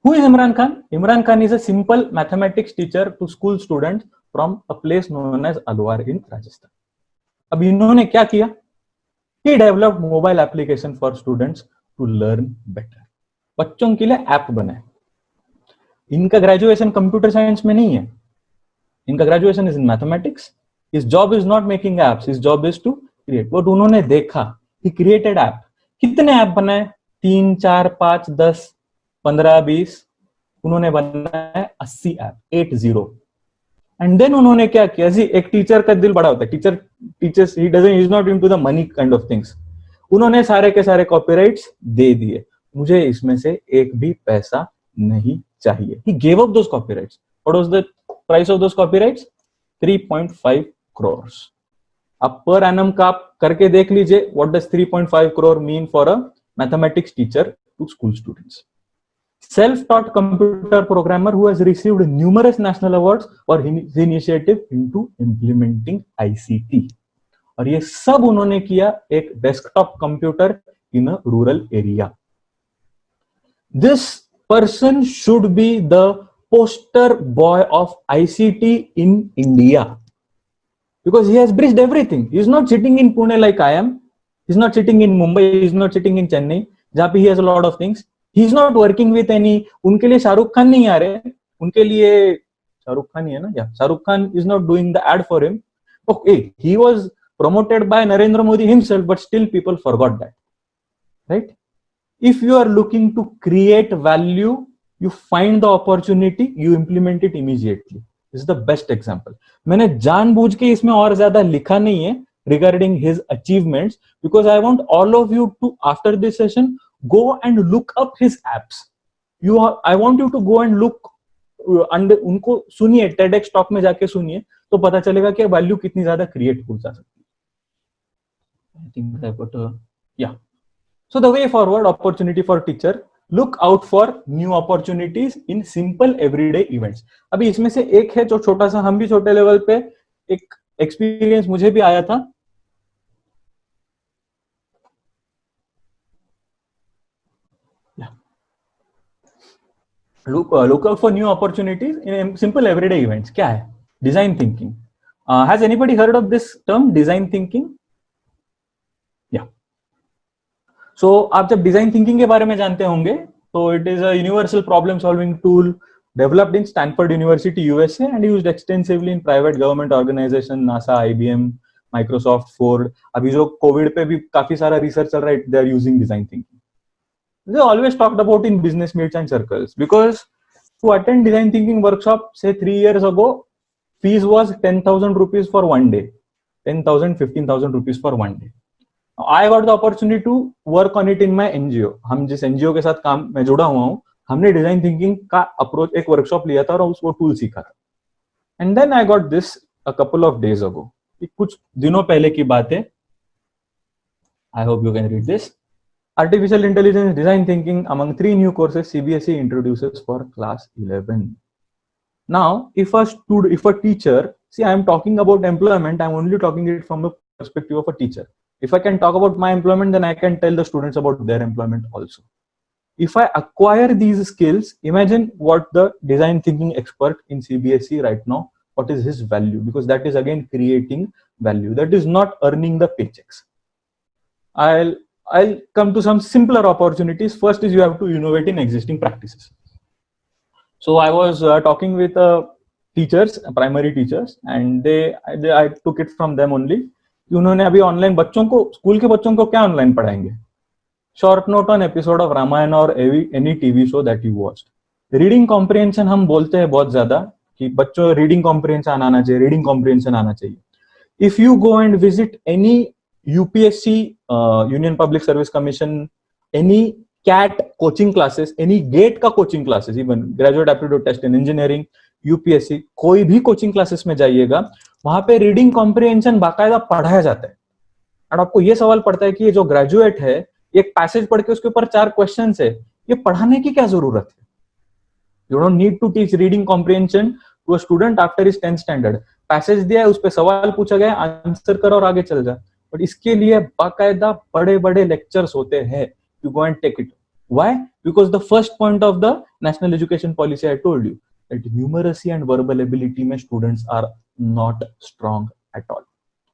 who is Imran Khan? Imran Khan is a simple mathematics teacher to school students from a place known as Alwar in Rajasthan. अब इन्होंने क्या किया? He developed mobile application for students to learn better. बच्चों के लिए app बनाए. इनका graduation computer science में नहीं है, इनका graduation is in mathematics. His job is not making apps, his job is to create. But उन्होंने देखा, ही क्रिएटेड ऐप. कितने ऐप बनाए? 3, 4, 5, 10, 15, 20. उन्होंने बनाए 80 ऐप, 80. एंड देन उन्होंने क्या किया? जी, एक टीचर का दिल बड़ा होता है. Teachers he doesn't, he is not into the money kind of things. उन्होंने सारे के सारे कॉपीराइट्स दे दिए. मुझे इसमें से एक भी पैसा नहीं चाहिए. He gave up those copyrights. What was the price of those copyrights? 3.5 crores. अब per annum का आप करके देख लीजिए. What does 3.5 crore mean for a mathematics teacher to school students? Self-taught computer programmer who has received numerous national awards for his initiative into implementing ICT. और ये सब उन्होंने किया एक desktop computer in a rural area. This person should be the poster boy of ICT in India because he has bridged everything. He is not sitting in Pune like I am. He is not sitting in Mumbai. He is not sitting in Chennai. जहाँ पे he has a lot of things. He is not working with any. उनके लिए शाहरुख खान नहीं आ रहे. उनके लिए शाहरुख खान ही है ना? Yeah, Shahrukh Khan is not doing the ad for him. Okay, he was promoted by Narendra Modi himself, but still people forgot that, right? If you are looking to create value, you find the opportunity, you implement it immediately. This is the best example. मैंने जानबूझ के इसमें और ज्यादा लिखा नहीं है regarding his achievements because I want all of you to, after this session, go and look up his apps. I want you to go and look and उनको सुनिए, TEDx talk में जाके सुनिए, तो पता चलेगा कि वैल्यू कितनी ज्यादा क्रिएट हो जा सकती है. I think I got yeah. So the way forward, opportunity for teacher, look out for new opportunities in simple everyday events. अभी इसमें से एक है जो छोटा सा, हम भी छोटे लेवल पे एक एक्सपीरियंस मुझे भी आया था. Look out for new opportunities in simple everyday events. क्या है? Design thinking. Has anybody heard of this term, design thinking? So आप जब डिजाइन थिंकिंग के बारे में जानते होंगे, तो it is a universal problem solving tool developed in Stanford University, USA, and used extensively in private government organization, NASA, IBM, Microsoft, Ford, अभी जो कोविड पे भी काफी सारा रिसर्च चल रहा है, they are using design thinking. They always talked about in business meets and circles, because to attend design thinking workshop say 3 years ago, fees was 10,000 rupees for one day, 10,000, 15,000 rupees for one day. I got the opportunity to work on it in my NGO. हम जिस NGO के साथ काम में जुड़ा हुआ हूँ, हमने डिजाइन थिंकिंग का अप्रोच एक वर्कशॉप लिया था और उसको टूल सीखा था. And then I got this a couple of days ago. कुछ दिनों पहले की बात है. I hope you can read this. Artificial Intelligence Design Thinking among 3 new courses CBSE introduces for class 11. Now, if a teacher, see, I am talking about employment, I am only talking it from the perspective of a teacher. If I can talk about my employment, then I can tell the students about their employment also. If I acquire these skills, imagine what the design thinking expert in CBSE right now, what is his value? Because that is again creating value. That is not earning the paychecks. I'll come to some simpler opportunities. First is you have to innovate in existing practices. So I was talking with teachers, primary teachers, and I took it from them only. उन्होंने अभी online बच्चों को, school के बच्चों को क्या online पढ़ाएंगे? Short note on episode of Ramayan और any TV show that you watched. Reading comprehension हम बोलते हैं बहुत ज्यादा कि बच्चों रीडिंग कॉम्प्रिहेंशन आना चाहिए, रीडिंग कॉम्प्रिहेंशन आना चाहिए. If you go and visit any UPSC, Union Public Service Commission, any CAT coaching classes, any GATE का coaching classes, even Graduate Aptitude Test in Engineering, UPSC, कोई भी coaching classes में जाइएगा, वहां पे रीडिंग कॉम्प्रिहेंशन बाकायदा पढ़ाया जाता है. और आपको ये सवाल पड़ता है कि ये जो ग्रेजुएट है, एक पैसेज पढ़ के उसके ऊपर 4 क्वेश्चन है, ये पढ़ाने की क्या जरूरत है? You don't need to teach reading comprehension to a student after his 10th standard. Passage दिया है, उस पर सवाल पूछा गया, आंसर करो और आगे चल जा. बट इसके लिए बाकायदा बड़े बड़े लेक्चर्स होते हैं. You go and take it. Why? Because the first point of the national education policy I told you that numeracy and verbal ability में students are not strong at all.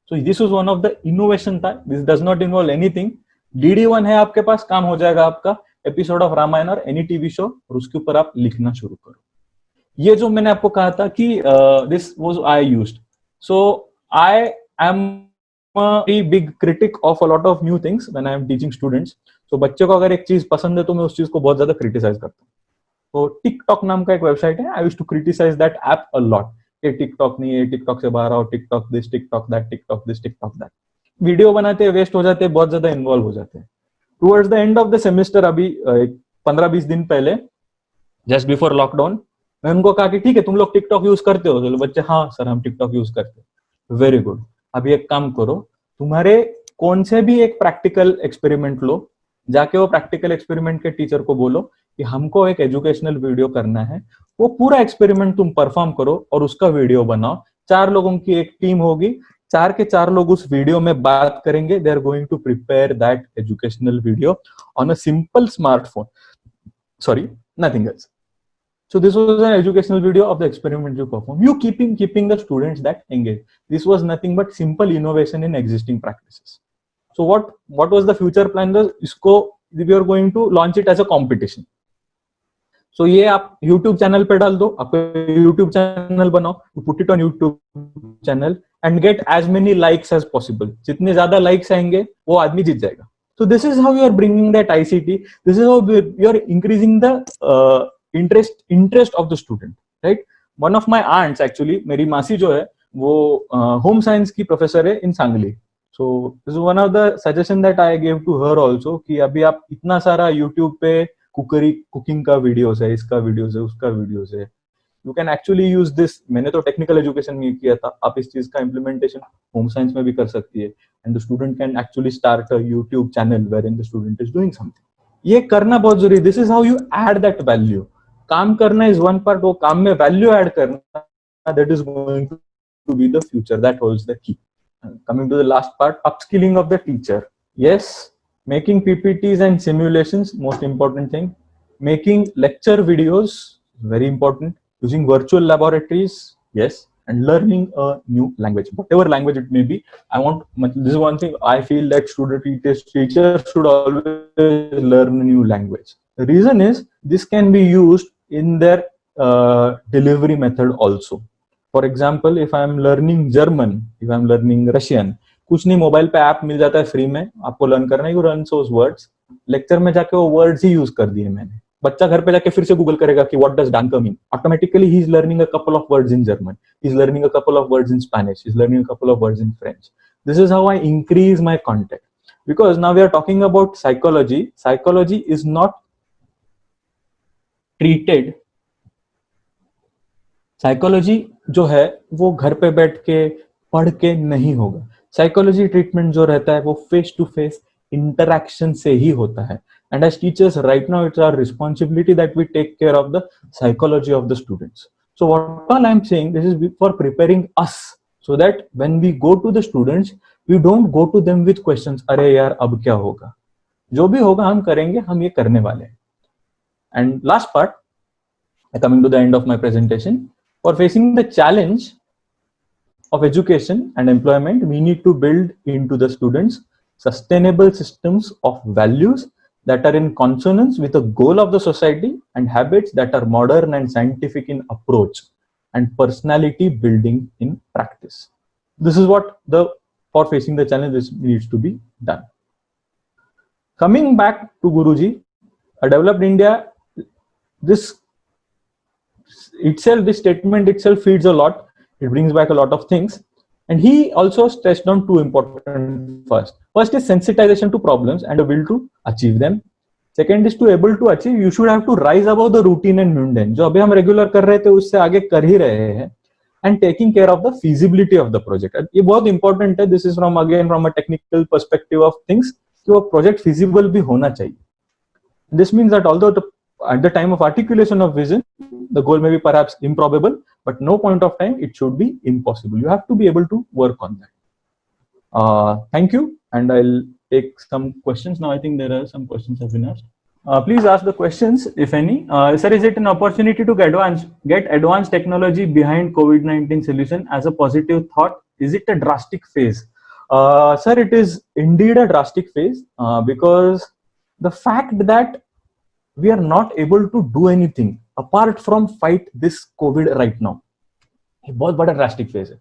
So this was one of the innovation था. This does not involve anything. DD1 है आपके पास, काम हो जाएगा आपका. Episode of Ramayan और any TV show, और उसके ऊपर आप लिखना शुरू करो. ये जो मैंने आपको कहा था कि this was I used. So I am a very big critic of a lot of new things when I am teaching students. So बच्चे को अगर एक चीज पसंद है तो मैं उस चीज को बहुत ज्यादा क्रिटिसाइज करता हूँ. तो टिकटॉक नाम का एक वेबसाइट है. I used to criticise that app a lot. ये टिकटॉक नहीं है, टिकटॉक से बाहर आओ, TikTok this, TikTok that, TikTok this, TikTok that. Video बनाते हैं, वेस्ट हो जाते हैं, बहुत ज्यादा इन्वॉल्व हो जाते हैं. Towards the end of the semester, अभी 15-20 दिन पहले, जस्ट बिफोर लॉकडाउन, मैं उनको कहा कि ठीक है, तुम लोग टिकटॉक यूज करते हो? तो बच्चे हाँ सर हम टिकटॉक यूज करते हैं. Very good. अभी एक काम करो, तुम्हारे कौन से भी एक प्रैक्टिकल एक्सपेरिमेंट लो, जाके वो प्रैक्टिकल एक्सपेरिमेंट के टीचर को बोलो कि हमको एक एजुकेशनल वीडियो करना है. वो पूरा एक्सपेरिमेंट तुम परफॉर्म करो और उसका वीडियो बनाओ. 4 लोगों की एक टीम होगी, 4 के 4 लोग उस वीडियो में बात करेंगे. They are going to prepare that educational video on a simple smartphone. Sorry, nothing else. So this was an educational video of the experiment you perform. You keeping the students that engaged. This was nothing but simple innovation in existing practices. So what was the future plan? इसको we are going to launch it as a competition. So ये आप YouTube channel पे डाल दो, आपको YouTube channel बनाओ, you put it on YouTube channel and get as many likes as possible. जितने ज्यादा likes आएंगे वो आदमी जीत जाएगा. So this is how you are bringing that ICT. This is how you are increasing the interest of the student, right? One of my aunts actually, मेरी मासी जो है वो होम साइंस की प्रोफेसर है इन Sangli. So this is one of the suggestion that I gave to her also कि अभी आप इतना सारा YouTube पे कुकिंग का वीडियोस है, इसका वीडियोस है, उसका वीडियोस है. You can actually use this. मैंने तो टेक्निकल एजुकेशन में किया था, आप इस चीज का इम्प्लीमेंटेशन होम साइंस में भी कर सकती है. And the student can actually start a YouTube channel where in the student is doing something. ये करना बहुत जरूरी है. This is how you add that value. काम करना इज वन पार्ट, वो काम में वैल्यू ऐड करना, that is going to be the future. That holds the key. Coming to the last part, upskilling of the teacher. Yes, making PPTs and simulations, most important thing. Making lecture videos, very important. Using virtual laboratories, yes, and learning a new language, whatever language it may be. This is one thing I feel that teachers should always learn a new language. The reason is this can be used in their delivery method also. For example if I am learning German, if I am learning Russian, कुछ नहीं, mobile पे app मिल जाता है free में, आपको learn करना है, you learn shows words, lecture में जाके वो वर्ड्स ही यूज कर दिए मैंने, बच्चा घर पे जाके फिर से गूगल करेगा कि what does danke mean, automatically he is learning a couple of words in German, he is learning a couple of words in Spanish, he is learning a couple of words in French. This is how I increase my contact, because now we are talking about psychology. Psychology is not treated, psychology जो है वो घर पे बैठ के पढ़ के नहीं होगा. साइकोलॉजी ट्रीटमेंट जो रहता है वो फेस टू फेस इंटरैक्शन से ही होता है. And as teachers right now it's our responsibility that we take care of the psychology of the students. So what all I am saying, this is for preparing us so that when we go to the students we don't go to them with questions, अरे यार अब क्या होगा, जो भी होगा हम करेंगे, हम ये करने वाले हैं. And last part, coming to the end of my presentation, for facing the challenge of education and employment, we need to build into the students sustainable systems of values that are in consonance with the goal of the society and habits that are modern and scientific in approach and personality building in practice. This is what for facing the challenge needs to be done. Coming back to Guruji, a developed India, this statement itself feeds a lot. It brings back a lot of things. And he also stressed on two important first. First is sensitization to problems and a will to achieve them. Second is to able to achieve, you should have to rise above the routine and mundane. जो अभी हम regular कर रहे थे उससे आगे कर ही रहे हैं. And taking care of the feasibility of the project. ये बहुत important है. This is from a technical perspective of things कि वो project feasible भी होना चाहिए. This means that although at the time of articulation of vision, the goal may be perhaps improbable, but no point of time it should be impossible. You have to be able to work on that. Thank you, and I'll take some questions now. I think there are some questions have been asked. Please ask the questions, if any. Sir, is it an opportunity to get advanced technology behind COVID-19 solution as a positive thought? Is it a drastic phase? Sir, it is indeed a drastic phase because the fact that we are not able to do anything apart from fight this COVID right now, a बहुत बड़ा drastic phase है.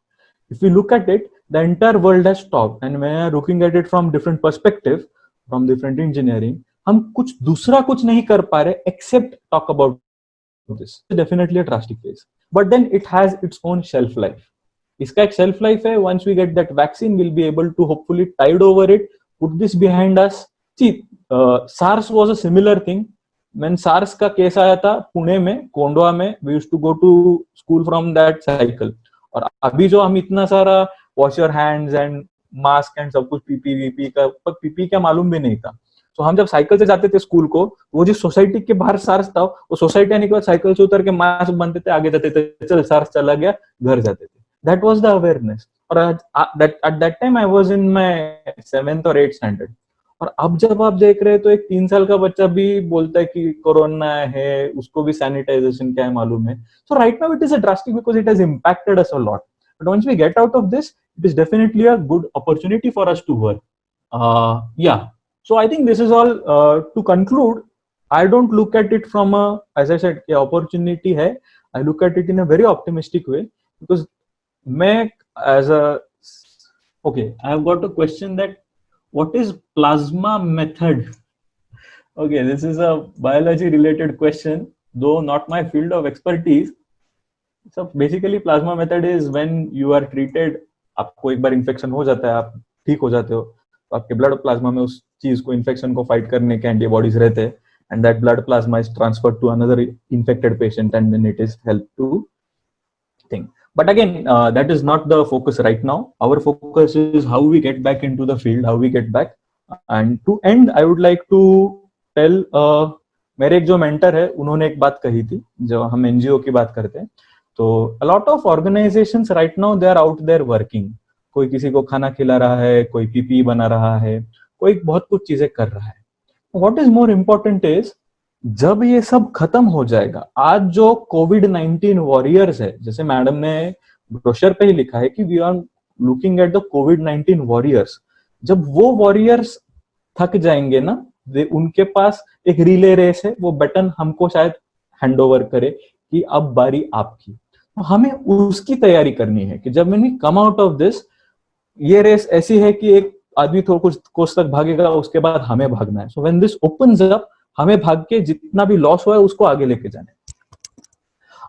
If we look at it, the entire world has stopped, and when we are looking at it from different perspective, from different engineering, हम कुछ दूसरा कुछ नहीं कर पा रहे except talk about this. Definitely a drastic phase, but then it has its own shelf life. इसका एक shelf life है. Once we get that vaccine, we'll be able to hopefully tide over it, put this behind us. See, SARS was a similar thing. When SARS का case आया था पुणे में, कोंडवा में, we used to go to school from that cycle. और अभी जो हम इतना सारा wash your hands and mask and सब कुछ पीपी का, पर पीपी क्या मालूम भी नहीं था. तो हम जब साइकिल से जाते थे स्कूल को, वो जो सोसाइटी के बाहर सार्स था, वो सोसाइटी आने के बाद साइकिल से उतर के मास्क बनते थे, आगे जाते थे, चल सार्स चला गया, घर जाते थे. That was the awareness. और at that time I was in my 7th or 8th standard. और अब जब आप देख रहे हैं तो एक 3 साल का बच्चा भी बोलता है कि कोरोना है, उसको भी सैनिटाइजेशन क्या है मालूम है. So right now it is a drastic because it has impacted us a lot. But once we get out of this, it is definitely a good opportunity for us to work. Yeah. So I think this is all. To conclude, I don't look at it from a, as I said, a opportunity hai. I look at it in a very optimistic way because okay, I have got a question that what is plasma method? Okay, this is a biology related question, though not my field of expertise. So basically plasma method is when you are treated, आपको एक बार infection हो जाता है, आप ठीक हो जाते हो, तो आपके ब्लड प्लाज्मा में उस चीज को, इन्फेक्शन को फाइट करने के एंटीबॉडीज रहते हैं, and that blood plasma is transferred to another infected patient and then it is helped to thing. But again, that is not the focus right now. Our focus is how we get back into the field, how we get back. And to end, I would like to tell, मेरे एक जो mentor है, उन्होंने एक बात कही थी, जो हम एनजीओ की बात करते हैं, तो a lot of organizations right now they are out there working. कोई किसी को खाना खिला रहा है, कोई पीपी बना रहा है, कोई बहुत कुछ चीजें कर रहा है. What is more important is, जब ये सब खत्म हो जाएगा, आज जो कोविड-19 वॉरियर्स है, जैसे मैडम ने ब्रोशर पे ही लिखा है कि we are looking at the कोविड-19 वॉरियर्स, जब वो वॉरियर्स थक जाएंगे ना, उनके पास एक रिले रेस है, वो बटन हमको शायद हैंड ओवर करे कि अब बारी आपकी. हमें उसकी तैयारी करनी है कि जब when we come out of this, ये रेस ऐसी है कि एक आदमी थोड़ा कुछ कोस तक भागेगा, उसके बाद हमें भागना है. So when this opens up, हमें भाग के जितना भी लॉस हुआ है उसको आगे लेके जाना है.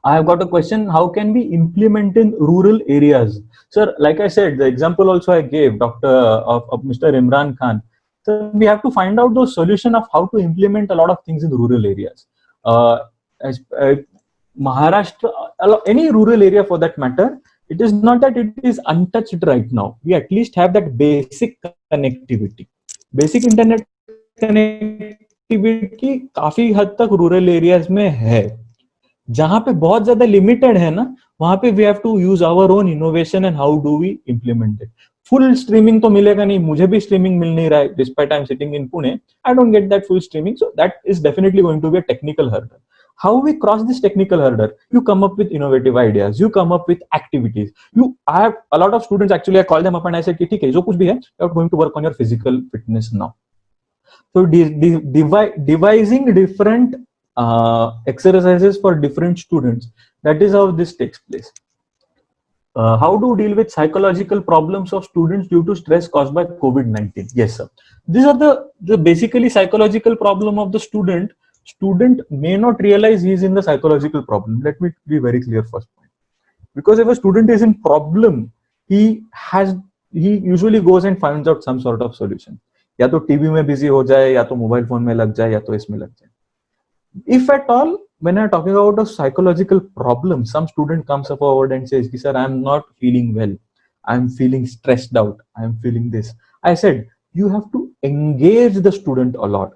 I have got a question. How can we implement in rural areas? Sir, like I said, the example also I gave, Dr. Of Mr. Imran Khan. So we have to find out the solution of how to implement a lot of things in rural areas. Uh, as Maharashtra, any rural area for that matter, it is not that it is untouched right now. We at least have that basic connectivity. Basic internet connectivity काफी हद तक rural areas में है. जहां पे बहुत ज्यादा limited है ना, वहां पे we have to use our own innovation and how do we implement it. Full streaming तो मिलेगा नहीं, मुझे भी स्ट्रीमिंग मिल नहीं रहा है despite I am sitting in Pune. I don't get that full streaming, so that is definitely going to be a technical hurdle. How we cross this technical hurdle? You come up with innovative ideas, you come up with activities. I have a lot of students, actually I call them up and I said कि ठीक है जो कुछ भी है, you are going to work on your physical fitness now. So devising different exercises for different students, that is how this takes place. How to deal with psychological problems of students due to stress caused by COVID-19? Yes, sir. These are the basically psychological problem of the student. Student may not realize he is in the psychological problem. Let me be very clear first point. Because if a student is in problem, he usually goes and finds out some sort of solution. या तो TV में busy हो जाए, या तो mobile phone में लग जाए, या तो इसमें लग जाए. If at all, when I'm talking about a psychological problem, some student comes forward and says, sir, I'm not feeling well. I'm feeling stressed out. I'm feeling this. I said, you have to engage the student a lot.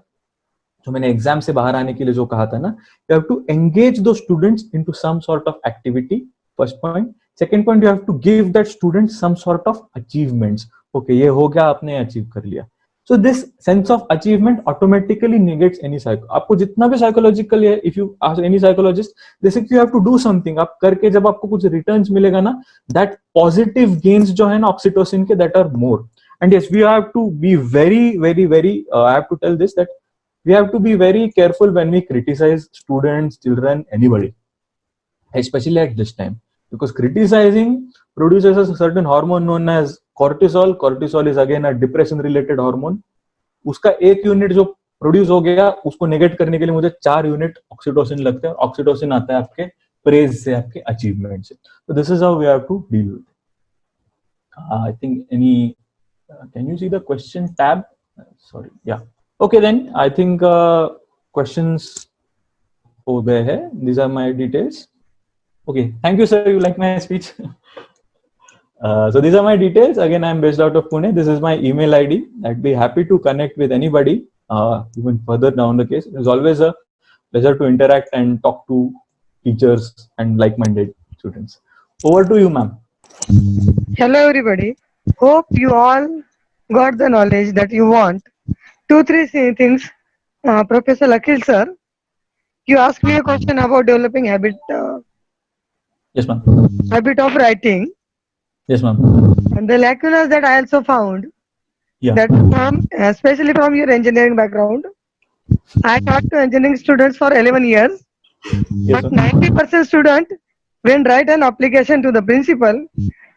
So मैंने exam से बाहर आने के लिए जो कहा था ना, you have to engage those students into some sort of activity. First point. Second point, you have to give that student some sort of achievements. Okay, ये हो गया, आपने अचीव कर लिया. So this sense of achievement automatically negates any psycho. आपको जितना भी psychological है, if you ask any psychologist, they say you have to do something. आप करके जब आपको कुछ returns मिलेगा ना, that positive gains जो है ना oxytocin के, that are more. And yes, we have to be very, I have to tell this, that we have to be very careful when we criticize students, children, anybody, especially at this time, because criticizing produces a certain hormone known as cortisol. Cortisol is again a depression related hormone. उसका एक unit जो produce हो गया, उसको negate करने के लिए मुझे 4 यूनिट ऑक्सीटोसिन लगते हैं. ऑक्सीटोसिन आता है आपके प्रेज से, आपके अचीवमेंट से. तो this is how we have to deal with. I think any can you see the question tab? Sorry, या okay, then I think questions हो गए हैं. These are my details. Okay, thank you sir, you like my speech. So these are my details. Again, I'm based out of Pune. This is my email ID. I'd be happy to connect with anybody even further down the case. It's always a pleasure to interact and talk to teachers and like-minded students. Over to you, ma'am. Hello everybody. Hope you all got the knowledge that you want. 2-3 things. Professor Akhil sir, you asked me a question about developing Yes, ma'am. habit of writing. Yes, ma'am. And the lacunas that I also found, Yeah. that especially from your engineering background, I taught to engineering students for 11 years. Yes, But ma'am. 90% student, when write an application to the principal,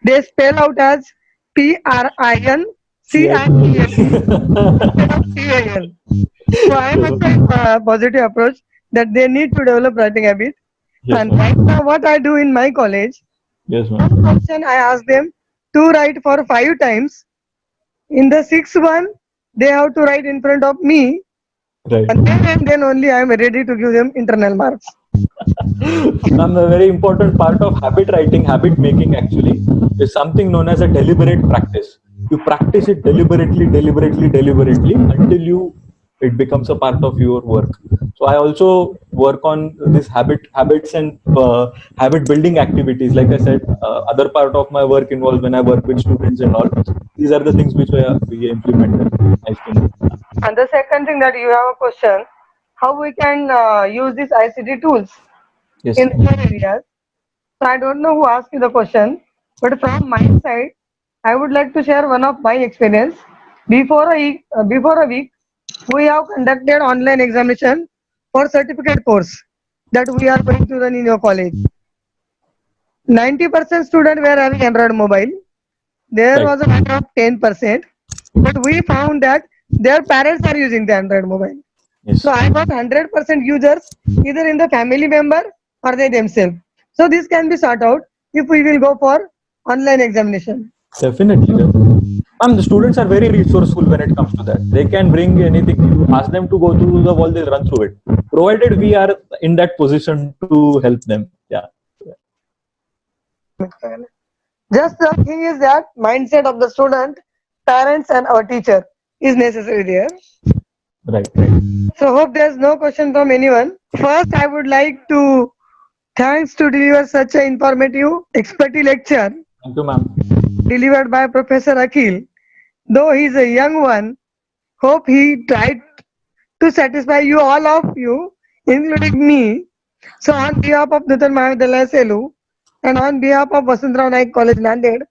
they spell out as PRINCIPL instead of CAL. So I am also positive approach that they need to develop writing habit. Yes, And ma'am. right now, what I do in my college, Yes, first ma'am. question I ask them to write for 5 times. In the 6th one, they have to write in front of me, Right. and then only I am ready to give them internal marks. Ma'am, a very important part of habit writing, habit making actually, is something known as a deliberate practice. You practice it deliberately until it becomes a part of your work. So I also work on this habits and habit building activities. Like I said, other part of my work involves when I work with students and all. These are the things which we implemented. And the second thing that you have a question, how we can use these ICT tools Yes. in other areas. So I don't know who asked you the question, but from my side, I would like to share one of my experience. Before a week, we have conducted online examination for certificate course that we are going to run in your college. 90% students were having Android mobile. There Right. was a matter of 10%, but we found that their parents are using the Android mobile. Yes. So I got 100% users either in the family member or they themselves. So this can be sought out if we will go for online examination. Definitely. Definitely. And the students are very resourceful when it comes to that. They can bring anything. You ask them to go through the wall, they'll run through it. Provided we are in that position to help them. Yeah. Just the thing is that mindset of the student, parents and our teacher is necessary there. Right. Right. So hope there's no question from anyone. First, I would like to thanks to deliver such an informative expertise lecture Thank you, ma'am. delivered by Professor Akhil. Though he is a young one, hope he tried to satisfy you all of you, including me. So on behalf of Nutan Mahavidyalaya Selu and on behalf of Vasantrao Naik College Nanded,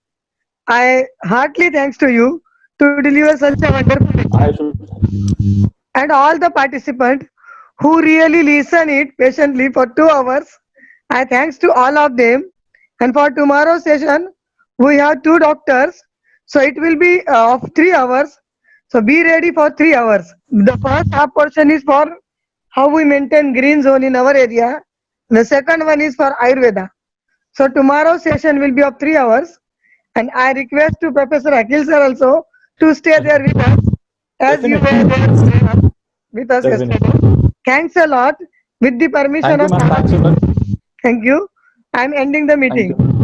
I heartily thanks to you to deliver such a wonderful lecture. I should. And all the participants who really listen it patiently for 2 hours. I thanks to all of them. And for tomorrow's session, we have two doctors. So it will be of 3 hours. So be ready for 3 hours. The first half portion is for how we maintain green zone in our area. The second one is for Ayurveda. So tomorrow's session will be of 3 hours. And I request to Professor Akhil sir also to stay there with us as you were Definitely. there with us yesterday. Definitely. Thanks a lot. With the permission Thank you, of ma'am. all of Thanks a you. lot. Thank you. I'm ending the Thank meeting. you.